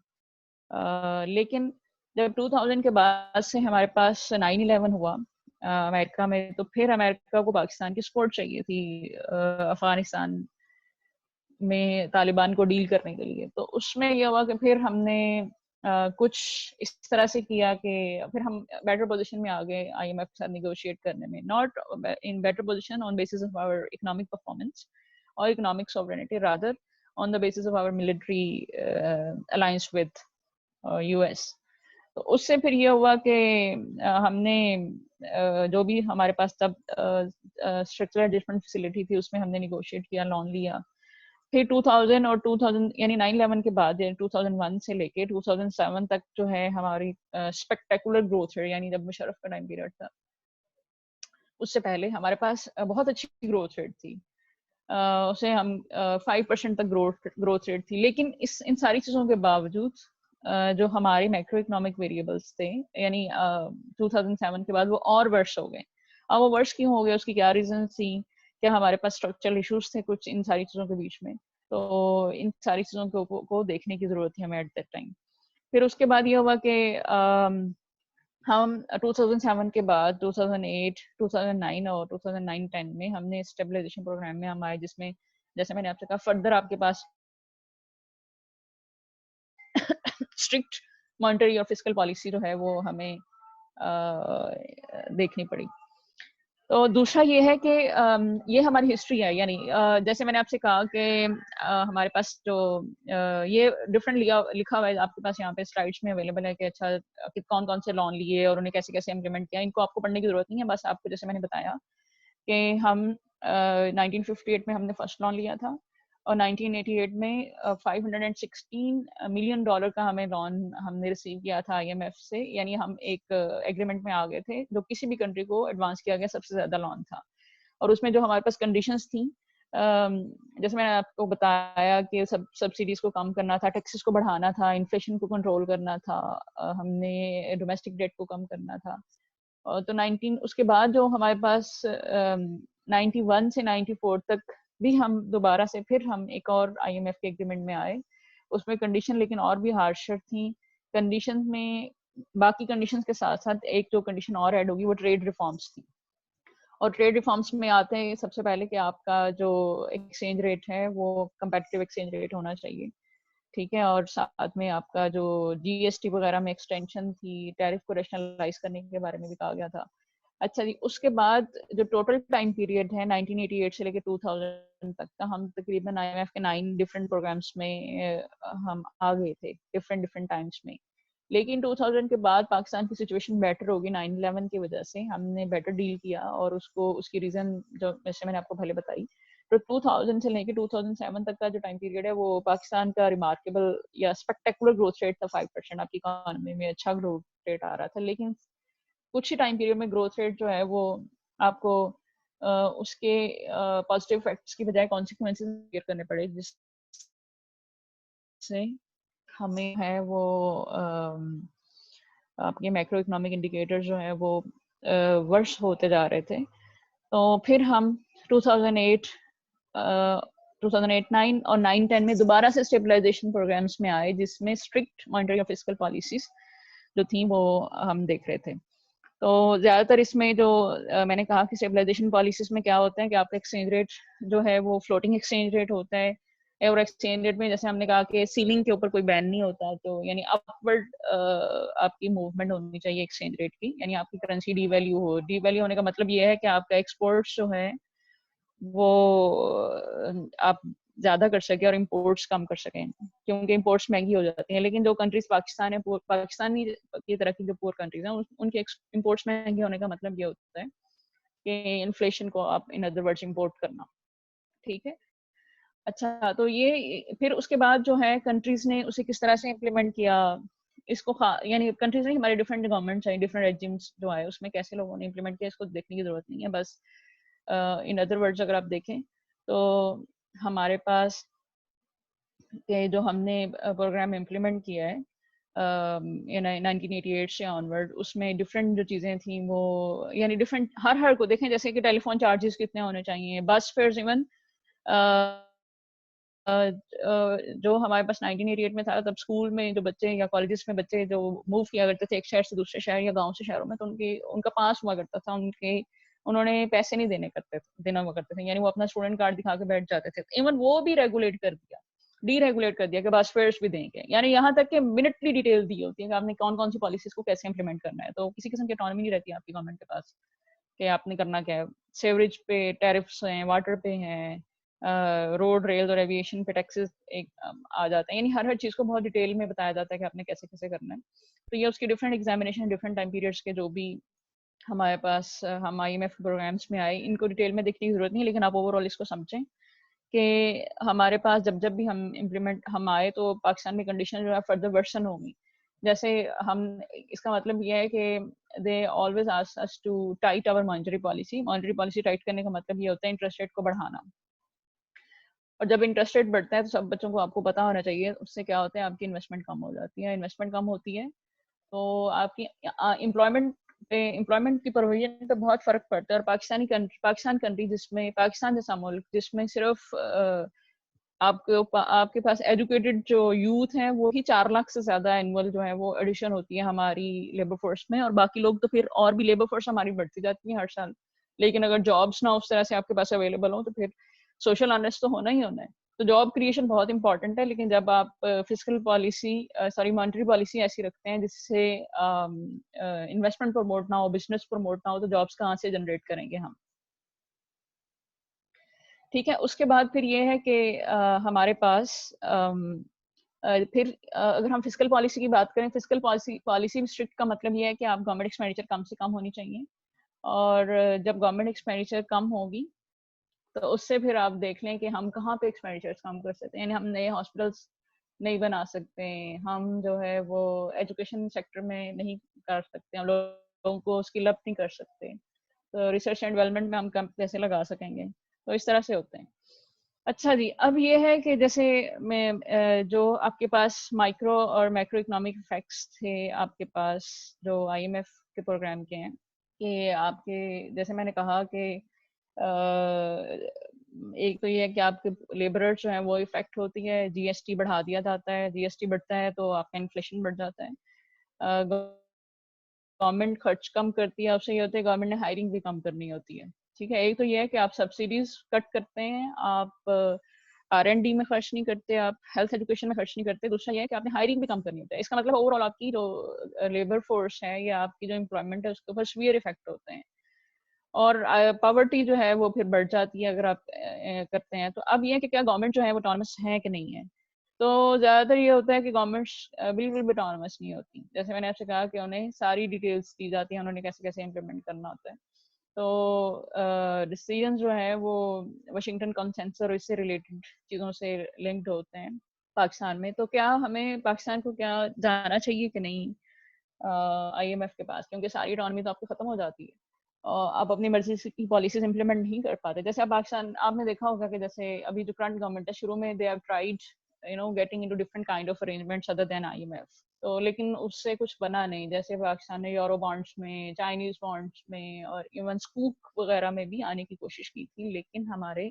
लेकिन जब 2000 के बाद से हमारे पास 9/11 हुआ अमेरिका में, तो फिर अमेरिका को पाकिस्तान की सपोर्ट चाहिए थी अफगानिस्तान में तालिबान को डील करने के लिए। तो उसमें यह हुआ कि फिर हमने कुछ इस तरह से किया कि फिर हम बेटर पोजीशन में आ गए आईएमएफ के साथ नेगोशिएट करने में, not in better position on basis of our economic performance और economic sovereignty, rather on the basis of our military alliance with US. तो उससे फिर ये हुआ कि हमने जो भी हमारे पास तब स्ट्रक्चरल एडजस्टमेंट फैसिलिटी थी उसमें हमने निगोशिएट किया, लोन लिया। फिर 2000 और 2000 यानी 9/11 के बाद 2001 से लेके 2007 तक जो है हमारी स्पेक्टेकुलर ग्रोथ है, यानी जब मुशर्रफ का टाइम पीरियड था उससे पहले हमारे पास बहुत अच्छी ग्रोथ रेट थी। उसे हम 5% तक ग्रोथ रेट थी। लेकिन इन सारी चीज़ों के बावजूद जो हमारे मैक्रो इकोनॉमिक वेरिएबल्स थे, यानी 2007 के बाद वो और वर्ष हो गए। अब वो वर्ष क्यों हो गए, उसकी क्या रीजन थी? क्या हमारे पास स्ट्रक्चरल इश्यूज थे कुछ इन सारी चीज़ों के बीच में? तो इन सारी चीज़ों को देखने की ज़रूरत थी हमें एट दैट टाइम। फिर उसके बाद ये हुआ कि हम 2007 के बाद 2008, 2009 और 2009-10 में हमने स्टेबलाइजेशन प्रोग्राम में हम आए, जिसमें जैसे मैंने आपसे कहा फर्दर आपके पास स्ट्रिक्ट मॉनेटरी और फिस्कल पॉलिसी जो है वो हमें देखनी पड़ी। तो दूसरा ये है कि ये हमारी हिस्ट्री है, यानी जैसे मैंने आपसे कहा कि हमारे पास जो ये डिफरेंट लिखा हुआ है आपके पास यहाँ पे स्लाइड्स में अवेलेबल है कि अच्छा कि कौन कौन से लोन लिए और उन्हें कैसे कैसे इम्प्लीमेंट किया। इनको आपको पढ़ने की जरूरत नहीं है, बस आपको जैसे मैंने बताया कि हम 1958 में हमने फर्स्ट लोन लिया था और 1988 में $516 मिलियन का हमें लोन हमने रिसीव किया था आईएमएफ से। यानी हम एक एग्रीमेंट में आ गए थे जो किसी भी कंट्री को एडवांस किया गया सबसे ज्यादा लोन था। और उसमें जो हमारे पास कंडीशंस थी, जैसे मैंने आपको बताया कि सब्सिडीज को कम करना था, टैक्सेस को बढ़ाना था, इन्फ्लेशन को कंट्रोल करना था, हमने डोमेस्टिक डेट को कम करना था। तो 19 उसके बाद जो हमारे पास 91 से 94 तक भी हम दोबारा से फिर हम एक और आईएमएफ के एग्रीमेंट में आए। उसमें कंडीशन लेकिन और भी हार्शर थी। कंडीशन में बाकी कंडीशंस के साथ साथ एक जो कंडीशन और ऐड होगी वो ट्रेड रिफॉर्म्स थी। और ट्रेड रिफॉर्म्स में आते हैं सबसे पहले कि आपका जो एक्सचेंज रेट है वो कंपेटिटिव एक्सचेंज रेट होना चाहिए, ठीक है। और साथ में आपका जो जीएसटी वगैरह में एक्सटेंशन थी, टैरिफ को रैशनलाइज करने के बारे में भी कहा गया था। अच्छा जी, उसके बाद जो टोटल टाइम पीरियड है 1988 से लेकर 2000 तक का, हम तकरीबन आईएमएफ के 9 डिफरेंट प्रोग्राम्स में हम आ गए थे डिफरेंट डिफरेंट टाइम्स में। लेकिन 2000 के बाद पाकिस्तान की सिचुएशन बेटर होगी 9/11 की वजह से, हमने बेटर डील किया और उसकी रीजन जो जैसे मैंने आपको पहले बताई। तो 2000 से लेके 2007 तक का जो टाइम पीरियड है वो पाकिस्तान का रिमार्केबल या स्पेक्टेकुलर ग्रोथ रेट था। 5% आपकी इकोनॉमी में अच्छा ग्रोथ रेट आ रहा था। लेकिन कुछ ही टाइम पीरियड में ग्रोथ रेट जो है वो आपको उसके पॉजिटिव इफेक्ट्स की बजाय कॉन्सिक्वेंसेस बेयर करने पड़े, जिससे हमें है वो आपके मैक्रो इकोनॉमिक इंडिकेटर जो है वो वर्ष होते जा रहे थे। तो फिर हम 2008 2008-9 और 9-10 में दोबारा से स्टेबलाइजेशन प्रोग्राम्स में आए, जिसमें स्ट्रिक्ट मॉनेटरी और फिस्कल पॉलिसीज जो थी वो हम देख रहे थे। तो ज्यादातर इसमें जो मैंने कहा कि स्टेबलाइजेशन पॉलिसीज में क्या होता है कि आपका एक्सचेंज रेट जो है वो फ्लोटिंग एक्सचेंज रेट होता है। और एक्सचेंज रेट में जैसे हमने कहा कि सीलिंग के ऊपर कोई बैन नहीं होता, तो यानी अपवर्ड आपकी मूवमेंट होनी चाहिए एक्सचेंज रेट की, यानी आपकी करेंसी डीवैल्यू हो। डीवैल्यू होने का मतलब ये है कि आपका एक्सपोर्ट्स जो है वो आप ज़्यादा कर सके और इम्पोर्ट्स कम कर सकें, क्योंकि इम्पोर्ट्स महंगी हो जाती हैं। लेकिन जो कंट्रीज़ पाकिस्तान है, पाकिस्तानी की तरह की जो पुअर कंट्रीज़ हैं, उनके इम्पोर्ट्स महंगे होने का मतलब ये होता है कि इन्फ्लेशन को आप इन अदर वर्ड्स इम्पोर्ट करना, ठीक है? अच्छा, तो ये फिर उसके बाद जो है कंट्रीज़ ने उसे किस तरह से इम्प्लीमेंट किया, इसको यानी कंट्रीज़ नहीं, हमारे डिफरेंट गवर्नमेंट्स हैं, डिफरेंट रेजिम्स जो आए, उसमें कैसे लोगों ने इम्प्लीमेंट किया, इसको देखने की ज़रूरत नहीं है। बस इन अदर वर्ड्स अगर आप देखें, तो हमारे पास के जो हमने प्रोग्राम इम्प्लीमेंट किया है 1988 से ऑनवर्ड, उसमें डिफरेंट जो चीज़ें थी वो, यानी डिफरेंट हर को देखें, जैसे कि टेलीफोन चार्जेस कितने होने चाहिए, बस फेयर्स इवन जो हमारे पास 1988 में था, तब स्कूल में जो बच्चे या कॉलेजेस में बच्चे जो मूव किया करते थे एक शहर से दूसरे शहर या गांव से शहरों में, तो उनका पास हुआ करता था, उन्होंने पैसे नहीं देना हुआ करते थे, यानी वो अपना स्टूडेंट कार्ड दिखा के बैठ जाते थे। इवन वो भी रेगुलेट कर दिया, डीरेगुलेट कर दिया कि बस फेयर्स भी देंगे, यानी यहाँ तक कि मिनटली डिटेल दी होती है कि आपने कौन कौन सी पॉलिसीज को कैसे इंप्लीमेंट करना है। तो किसी किस्म की ऑटोनॉमी नहीं रहती आपकी गवर्नमेंट के पास कि आपने करना क्या है। सेवरेज पे टैरिफ्स हैं, वाटर पे हैं, रोड रेल और एविएशन पे टैक्सेस एक आ जाते हैं, यानी हर चीज़ को बहुत डिटेल में बताया जाता है कि आपने कैसे कैसे करना है। तो ये उसकी different examination, different time periods के जो भी हमारे पास हम IMF प्रोग्राम्स में आए, इनको डिटेल में देखने की जरूरत नहीं है, लेकिन आप ओवरऑल इसको समझें कि हमारे पास जब जब भी हम आए, तो पाकिस्तान में कंडीशन जो है फर्दर वर्सन होगी। जैसे हम, इसका मतलब ये है कि they always ask us to tight our monetary policy tight करने का मतलब ये होता है इंटरेस्ट रेट को बढ़ाना। और जब इंटरेस्ट रेट बढ़ता है, तो सब बच्चों को आपको पता होना चाहिए, उससे क्या होता है, आपकी इन्वेस्टमेंट कम हो जाती है। इन्वेस्टमेंट कम होती है तो आपकी एम्प्लॉयमेंट की प्रोविजन पे बहुत फर्क पड़ता है। और पाकिस्तान कंट्री, जिसमें पाकिस्तान जैसा मुल्क जिसमें सिर्फ आपके पास एजुकेटेड जो यूथ हैं वो ही 4 लाख से ज्यादा एनुअल जो है वो एडिशन होती है हमारी लेबर फोर्स में, और बाकी लोग तो फिर और भी लेबर फोर्स हमारी बढ़ती जाती है हर साल। लेकिन अगर जॉब्स ना उस तरह से आपके पास अवेलेबल हो, तो फिर सोशल अनरेस्ट तो होना ही होना है। तो जॉब क्रिएशन बहुत इंपॉर्टेंट है, लेकिन जब आप physical policy, sorry monetary policy ऐसी रखते हैं जिससे इन्वेस्टमेंट प्रमोट ना हो, बिजनेस प्रमोट ना हो, तो जॉब्स कहाँ से जनरेट करेंगे हम। ठीक है, उसके बाद फिर ये है कि हमारे पास फिर अगर हम फिजिकल पॉलिसी की बात करें, फिजिकल पॉलिसी स्ट्रिक्ट का मतलब ये है कि आप गवर्नमेंट एक्सपेंडिचर कम से कम होनी चाहिए। और जब गवर्नमेंट एक्सपेंडिचर कम होगी, तो उससे फिर आप देख लें कि हम कहाँ पे एक्सपेंडिचर्स कम कर सकते हैं। यानी हम नए हॉस्पिटल्स नहीं बना सकते, हम जो है वो एजुकेशन सेक्टर में नहीं कर सकते, हम लोगों को स्किल अप नहीं कर सकते, तो रिसर्च एंड डेवलपमेंट में हम कम पैसे लगा सकेंगे। तो इस तरह से होते हैं। अच्छा जी, अब ये है कि जैसे जो आपके पास माइक्रो और मैक्रो इकोनॉमिक इफेक्ट्स थे आपके पास, जो IMF के प्रोग्राम के हैं, कि आपके, जैसे मैंने कहा कि एक तो ये है कि आपके लेबरर जो है वो इफेक्ट होती है, GST बढ़ा दिया जाता है, GST बढ़ता है तो आपका इन्फ्लेशन बढ़ जाता है। गवर्नमेंट खर्च कम करती है, उससे ये होता है गवर्नमेंट ने हायरिंग भी कम करनी होती है। ठीक है, एक तो ये है कि आप सब्सिडीज कट करते हैं, आप R&D में खर्च नहीं करते, आप हेल्थ एजुकेशन में खर्च नहीं करते। दूसरा ये है कि आपने हायरिंग भी कम करनी होती है। इसका मतलब ओवरऑल आपकी जो लेबर फोर्स है या आपकी जो एम्प्लॉयमेंट है उसके ऊपर सीवियर इफेक्ट होते हैं। और पॉवर्टी जो है वो फिर बढ़ जाती है अगर आप करते हैं। तो अब ये है कि क्या गवर्नमेंट जो है वो ऑटोनमस है कि नहीं है। तो ज़्यादातर ये होता है कि गवर्नमेंट्स बिल्कुल भी ऑटोनमस नहीं होती। जैसे मैंने आपसे कहा कि उन्हें सारी डिटेल्स दी जाती हैं, उन्होंने कैसे कैसे इम्प्लीमेंट करना होता है। तो डिसीजन जो है वो वाशिंगटन कंसेंसस और इससे रिलेटेड चीज़ों से लिंक्ड होते हैं पाकिस्तान में। तो क्या हमें पाकिस्तान को क्या जाना चाहिए कि नहीं IMF के पास, क्योंकि सारी इकोनॉमी तो आपकी खत्म हो जाती है और आप अपनी मर्जी से की पॉलिसीज इंप्लीमेंट नहीं कर पाते। जैसे अब पाकिस्तान, आपने देखा होगा कि जैसे अभी जो करंट गवर्नमेंट है, शुरू में they have tried getting into different kind of arrangements other than IMF, तो लेकिन उससे कुछ बना नहीं। जैसे पाकिस्तान ने यूरो बॉन्ड्स में, चाइनीज बॉन्ड्स में और इवन स्कूक वगैरह में भी आने की कोशिश की थी, लेकिन हमारे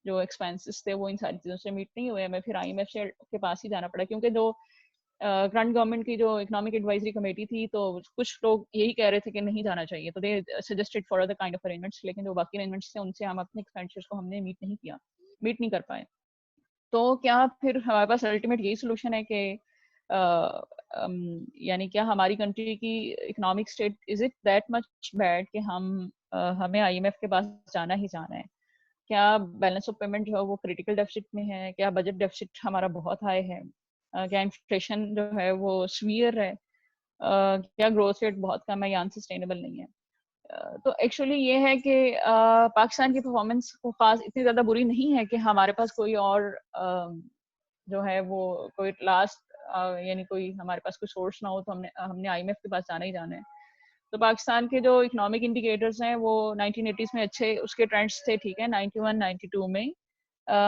जो एक्सपेंसेस थे वो इन सारी चीज़ों से मीट नहीं हुए, हमें फिर IMF से के पास ही जाना पड़ा। क्योंकि जो करंट गवर्नमेंट की जो इकोनॉमिक एडवाइजरी कमेटी थी, तो कुछ लोग यही कह रहे थे कि नहीं जाना चाहिए, तो दे suggested for other kind of arrangements, लेकिन जो बाकी अरेंजमेंट्स थे उनसे हम अपने एक्सपेंडिचर्स को हमने मीट नहीं कर पाए। तो क्या फिर हमारे पास अल्टीमेट यही सोल्यूशन है कि यानी क्या हमारी कंट्री की economic state is it that much bad कि हमें IMF के पास जाना ही जाना है। क्या बैलेंस ऑफ पेमेंट जो है वो क्रिटिकल डेफिसिट में है, क्या बजट डेफिसिट हमारा बहुत हाई है, क्या इन्फ्लेशन जो है वो सीवियर है, क्या ग्रोथ रेट बहुत कम है या अनसस्टेनेबल नहीं है। तो एक्चुअली ये है कि पाकिस्तान की परफॉर्मेंस को खास इतनी ज़्यादा बुरी नहीं है कि हमारे पास कोई और जो है वो कोई लास्ट यानी कोई हमारे पास कोई सोर्स ना हो तो हमने हमने आईएमएफ के पास जाना ही जाना है। तो पाकिस्तान के जो इकोनॉमिक इंडिकेटर्स हैं वो 1980s में अच्छे उसके ट्रेंड्स थे, ठीक है। 91 92 में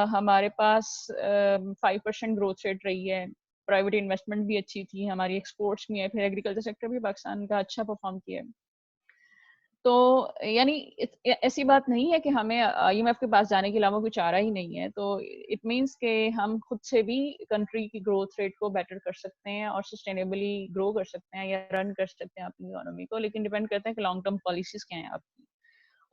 हमारे पास 5% ग्रोथ रेट रही है, प्राइवेट इन्वेस्टमेंट भी अच्छी थी, हमारी एक्सपोर्ट्स भी है, फिर एग्रीकल्चर सेक्टर भी पाकिस्तान का अच्छा परफॉर्म किया है। तो यानी ऐसी बात नहीं है कि हमें आईएमएफ के पास जाने के अलावा कोई चारा ही नहीं है। तो इट मीन्स कि हम खुद से भी कंट्री की ग्रोथ रेट को बेटर कर सकते हैं और सस्टेनेबली ग्रो कर सकते हैं या रन कर सकते हैं अपनी इकोनॉमी को, लेकिन डिपेंड करता है कि लॉन्ग टर्म पॉलिसीज क्या हैं आपकी,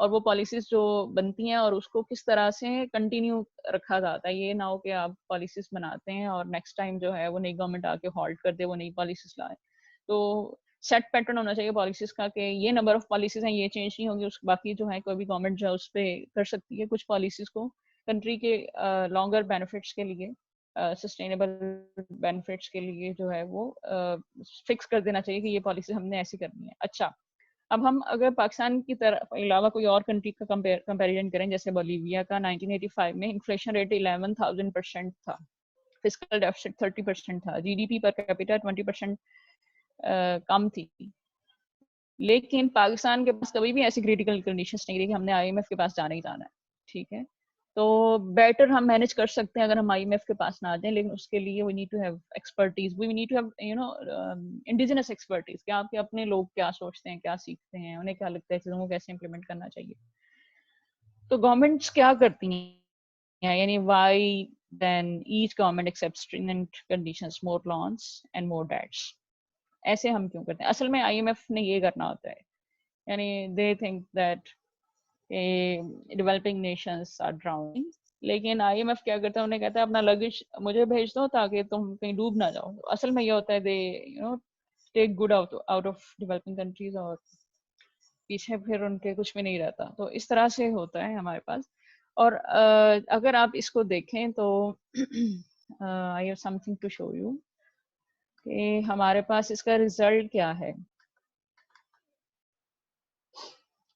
और वो पॉलिसीज जो बनती हैं और उसको किस तरह से कंटिन्यू रखा जाता है। ये ना हो कि आप पॉलिसीज बनाते हैं और नेक्स्ट टाइम जो है वो नई गवर्नमेंट आके हॉल्ट कर दे, वो नई पॉलिसीज लाए। तो सेट पैटर्न होना चाहिए पॉलिसीज का कि ये नंबर ऑफ पॉलिसीज हैं, ये चेंज नहीं होंगी, उस बाकी जो है कोई भी गवर्नमेंट जो है उस पर कर सकती है कुछ पॉलिसीज को कंट्री के लॉन्गर बेनिफिट्स के लिए, सस्टेनेबल बेनिफिट्स के लिए जो है वो फिक्स कर देना चाहिए कि ये पॉलिसी हमने ऐसी करनी है। अच्छा, अब हम अगर पाकिस्तान की तरफ अलावा कोई और कंट्री का कंपैरिजन करें, जैसे बोलीविया का 1985 में इन्फ्लेशन रेट 11,000% था, फिस्कल डेफिसिट 30% था, जीडीपी पर कैपिटा 20% कम थी। लेकिन पाकिस्तान के पास कभी भी ऐसी क्रिटिकल कंडीशंस नहीं रही कि हमने आईएमएफ के पास जाना ही जाना है, ठीक है। तो बेटर हम मैनेज कर सकते हैं अगर हम आईएमएफ के पास ना जाएं, लेकिन उसके लिए we need to have expertise, we need to have indigenous expertise, कि आपके अपने लोग क्या सोचते हैं, क्या सीखते हैं, उन्हें क्या लगता है चीजों को कैसे इंप्लीमेंट करना चाहिए। तो गवर्नमेंट्स क्या करती हैं, यानी why then each government accept stringent conditions, more loans and more debts, ऐसे हम क्यों करते हैं? असल में आईएमएफ ने ये करना होता है, यानी they think that developing nations are drowning, लेकिन आईएमएफ क्या करता है, उन्हें कहता है अपना लगेज मुझे भेज दो ताकि तुम कहीं डूब ना जाओ। असल में ये होता है they take good out of developing countries और पीछे फिर उनके कुछ भी नहीं रहता। तो इस तरह से होता है हमारे पास। और अगर आप इसको देखें तो I have something to show you कि हमारे पास इसका रिजल्ट क्या है।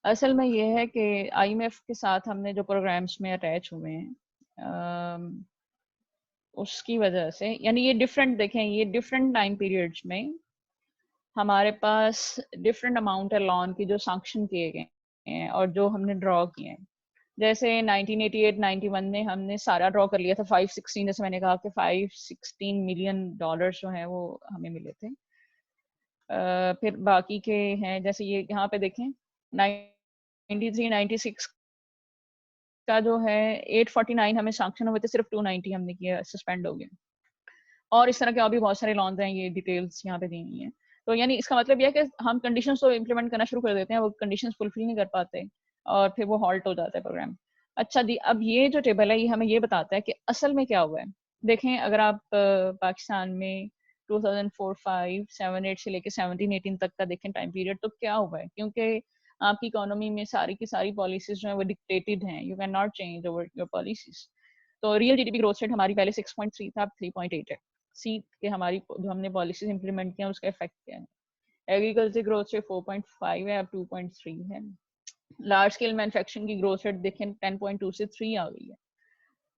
असल में ये है कि आईएमएफ के साथ हमने जो प्रोग्राम्स में अटैच हुए हैं, उसकी वजह से, यानी ये डिफरेंट देखें, ये डिफरेंट टाइम पीरियड्स में हमारे पास डिफरेंट अमाउंट है लोन की जो सैंक्शन किए गए हैं और जो हमने ड्रॉ किए हैं। जैसे 1988-91 में हमने सारा ड्रॉ कर लिया था 516, जैसे मैंने कहा कि 516 मिलियन डॉलर जो है वो हमें मिले थे। फिर बाकी के हैं, जैसे ये यहाँ पे देखें 93-96 का जो है 849 हमें सैंक्शन हुए थे, सिर्फ 290 हमने किया, सस्पेंड हो गए। और इस तरह के और भी बहुत सारे लॉन्स हैं, ये डिटेल्स यहाँ पे दी हुई हैं। तो यानी इसका मतलब यह है कि हम कंडीशंस तो इम्प्लीमेंट करना शुरू कर देते हैं, वो कंडीशंस फुलफिल नहीं कर पाते और फिर वो हॉल्ट हो जाता है प्रोग्राम। अच्छा जी, अब ये जो टेबल है ये हमें ये बताता है कि असल में क्या हुआ है। देखें, अगर आप पाकिस्तान में 2004, 5, 7, 8 से लेके 17, 18 तक का देखें टाइम पीरियड, तो क्या हुआ है, क्योंकि आपकी इकोनॉमी में सारी की सारी पॉलिसीज जो है वो डिक्टेटेड हैं, you can not change over your policies. तो रियल जीडीपी ग्रोथ रेट हमारी पहले 6.3 था, अब 3.8 है। सी के हमारी जो हमने पॉलिसीज इंप्लीमेंट किया उसका इफेक्ट क्या है। एग्रीकल्चर ग्रोथ रेट 4.5 है, अब 2.3 है। लार्ज स्केल मैन्युफैक्चरिंग की ग्रोथ रेट देखें 10.2 से 3 आ गई है।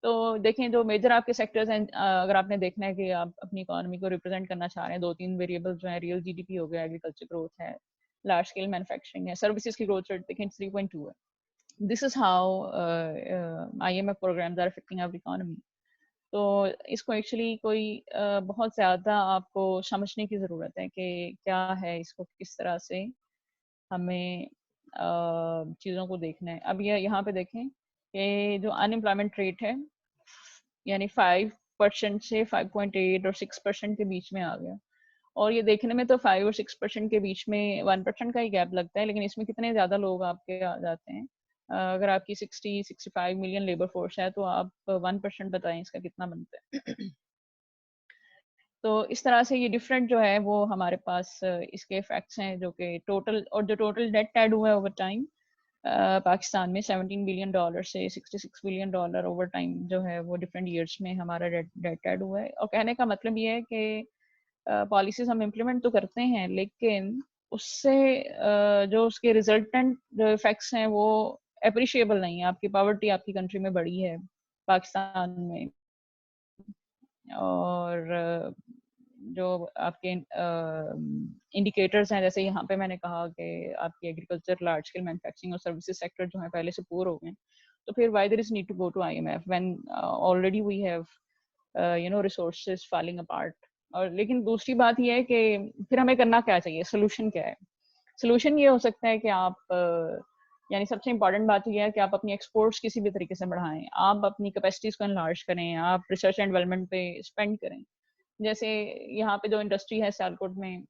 तो देखें जो मेजर आपके सेक्टर्स हैं, अगर आपने देखना है कि आप अपनी इकोनॉमी को रिप्रेजेंट करना चाह रहे हैं, 2-3 वेरिएबल जो है, रियल जीडीपी हो गया, एग्रीकल्चर ग्रोथ है, लार्ज स्केल मैन्युफैक्चरिंग है, सर्विसेज की ग्रोथ रेट देखें 3.2 है। This is how IMF programmes are affecting our economy. तो इसको एक्चुअली कोई बहुत ज़्यादा आपको समझने की ज़रूरत है कि क्या है, इसको किस तरह से हमें चीज़ों को देखना है। अब ये यहाँ पे देखें कि जो अनएम्प्लॉयमेंट रेट है, यानी 5% से 5.8 और 6% के बीच में आ गया। और ये देखने में तो 5 और 6% के बीच में 1% का ही गैप लगता है, लेकिन इसमें कितने ज़्यादा लोग आपके आ जाते हैं। अगर आपकी 60-65 मिलियन लेबर फोर्स है तो आप 1% बताएं इसका कितना बनता है। तो इस तरह से ये डिफरेंट जो है वो हमारे पास इसके इफेक्ट्स हैं, जो कि टोटल, और जो टोटल डेट ऐड हुआ है ओवर टाइम पाकिस्तान में $17 बिलियन से $66 बिलियन ओवर टाइम जो है वो डिफरेंट ईयर्स में हमारा डेट ऐड हुआ है। और कहने का मतलब ये है कि पॉलिसीज हम इम्प्लीमेंट तो करते हैं, लेकिन उससे जो उसके रिजल्टेंट जो इफेक्ट्स हैं वो अप्रिशिएबल नहीं है। आपकी पॉवर्टी आपकी कंट्री में बढ़ी है पाकिस्तान में, और जो आपके इंडिकेटर्स हैं, जैसे यहाँ पे मैंने कहा कि आपकी एग्रीकल्चर, लार्ज स्केल मैन्युफैक्चरिंग और सर्विसेज सेक्टर जो है पहले से पुअर हो गए, तो फिर why there is need to go to IMF when already we have resources falling apart. और लेकिन दूसरी बात यह है कि फिर हमें करना क्या चाहिए, सोल्यूशन क्या है? सोल्यूशन ये हो सकता है कि आप यानी सबसे इंपॉर्टेंट बात यह है कि आप अपनी एक्सपोर्ट्स किसी भी तरीके से बढ़ाएं, आप अपनी कैपेसिटीज को एनलार्ज करें, आप रिसर्च एंड डेवलपमेंट पे स्पेंड करें। जैसे यहाँ पे जो इंडस्ट्री है सियालकोट में,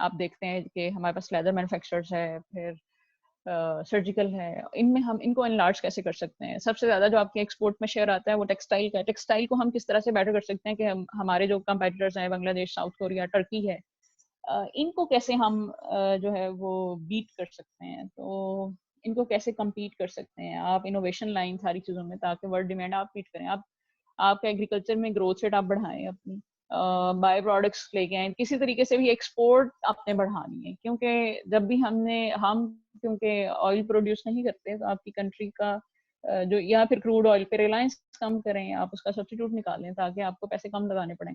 आप देखते हैं कि हमारे पास लेदर मैन्युफैक्चरर्स है, फिर सर्जिकल है, इनमें हम इनको एनलार्ज कैसे कर सकते हैं? सबसे ज़्यादा जो आपके एक्सपोर्ट में शेयर आता है वो टेक्सटाइल का है। टेक्सटाइल को हम किस तरह से बेटर कर सकते हैं कि हमारे जो कंपेटिटर्स हैं, बांग्लादेश, साउथ कोरिया, टर्की है, इनको कैसे हम जो है वो बीट कर सकते हैं, तो इनको कैसे compete कर सकते हैं आप इनोवेशन लाइन सारी चीज़ों में, ताकि वर्ल्ड डिमांड आप मीट करें। आप आपका एग्रीकल्चर में ग्रोथ रेट आप बढ़ाएं, अपनी बाय प्रोडक्ट्स लेके आए, किसी तरीके से भी एक्सपोर्ट आपने बढ़ानी है, क्योंकि जब भी हम क्योंकि ऑयल प्रोड्यूस नहीं करते, तो आपकी कंट्री का जो, या फिर क्रूड ऑयल पे रिलायंस कम करें, आप उसका सब्स्टिट्यूट निकालें ताकि आपको पैसे कम लगाने पड़ें,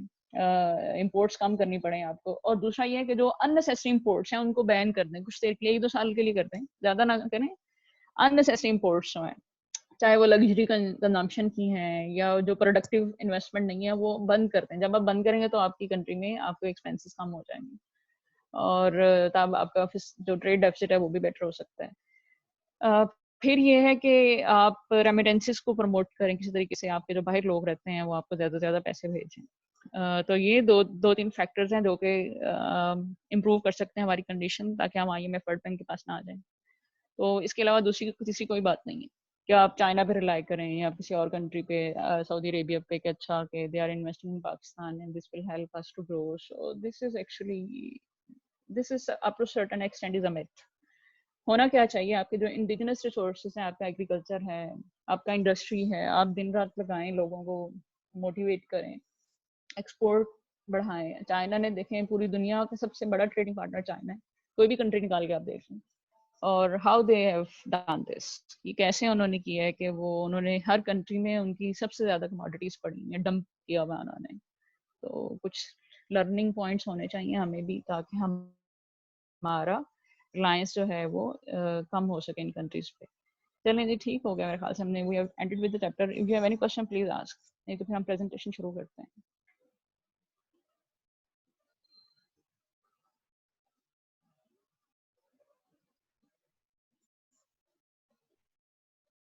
इंपोर्ट्स कम करनी पड़े आपको। और दूसरा ये है कि जो अननेसेसरी इंपोर्ट्स हैं उनको बैन कर दें, कुछ देर के लिए, 1-2 साल के लिए करते हैं, ज़्यादा ना करें। अननेसेसरी इंपोर्ट्स जो हैं, चाहे वो लग्जरी कंजम्पशन की हैं या जो प्रोडक्टिव इन्वेस्टमेंट नहीं है, वो बंद करते हैं। जब आप बंद करेंगे तो आपकी कंट्री में आपको एक्सपेंसेस कम हो जाएंगे, और तब आपका जो ट्रेड डेफिसिट है वो भी बेटर हो सकता है। अ, फिर ये है कि आप रेमिटेंसेस को प्रमोट करें किसी तरीके से, आपके जो बाहर लोग रहते हैं वो आपको ज़्यादा से ज़्यादा पैसे भेजें। तो ये दो तीन फैक्टर्स हैं जो कि इम्प्रूव कर सकते हैं हमारी कंडीशन, ताकि हम IMF वर्ल्ड बैंक के पास ना आ जाएं। तो इसके अलावा दूसरी तीसरी कोई बात नहीं है कि आप चाइना पे रिलाई करें या किसी और कंट्री पे, सऊदी अरेबिया पे, कि अच्छा कि they are investing in Pakistan and this will help us to grow. So this is actually, this is up to certain extent is a myth. होना क्या चाहिए, आपके जो इंडिजिनस रिसोर्सेज हैं, आपका एग्रीकल्चर है, आपका इंडस्ट्री है, आप दिन रात लगाएं, लोगों को मोटिवेट करें, एक्सपोर्ट बढ़ाएं। चाइना ने, देखें, पूरी दुनिया का सबसे बड़ा ट्रेडिंग पार्टनर चाइना है, कोई भी कंट्री निकाल के आप देख लें। और how they have done this, ये कैसे उन्होंने किया है कि वो उन्होंने हर कंट्री में उनकी सबसे ज्यादा कमोडिटीज पड़ी हैं, डंप किया हुआ उन्होंने। तो कुछ लर्निंग पॉइंट्स होने चाहिए हमें भी, ताकि हमारा रिलायंस जो है वो कम हो सके इन कंट्रीज पे। चलें जी, ठीक हो गया मेरे ख्याल से, हमने we have ended with the chapter. If you have any question please ask, नहीं तो फिर हम प्रेजेंटेशन शुरू करते हैं।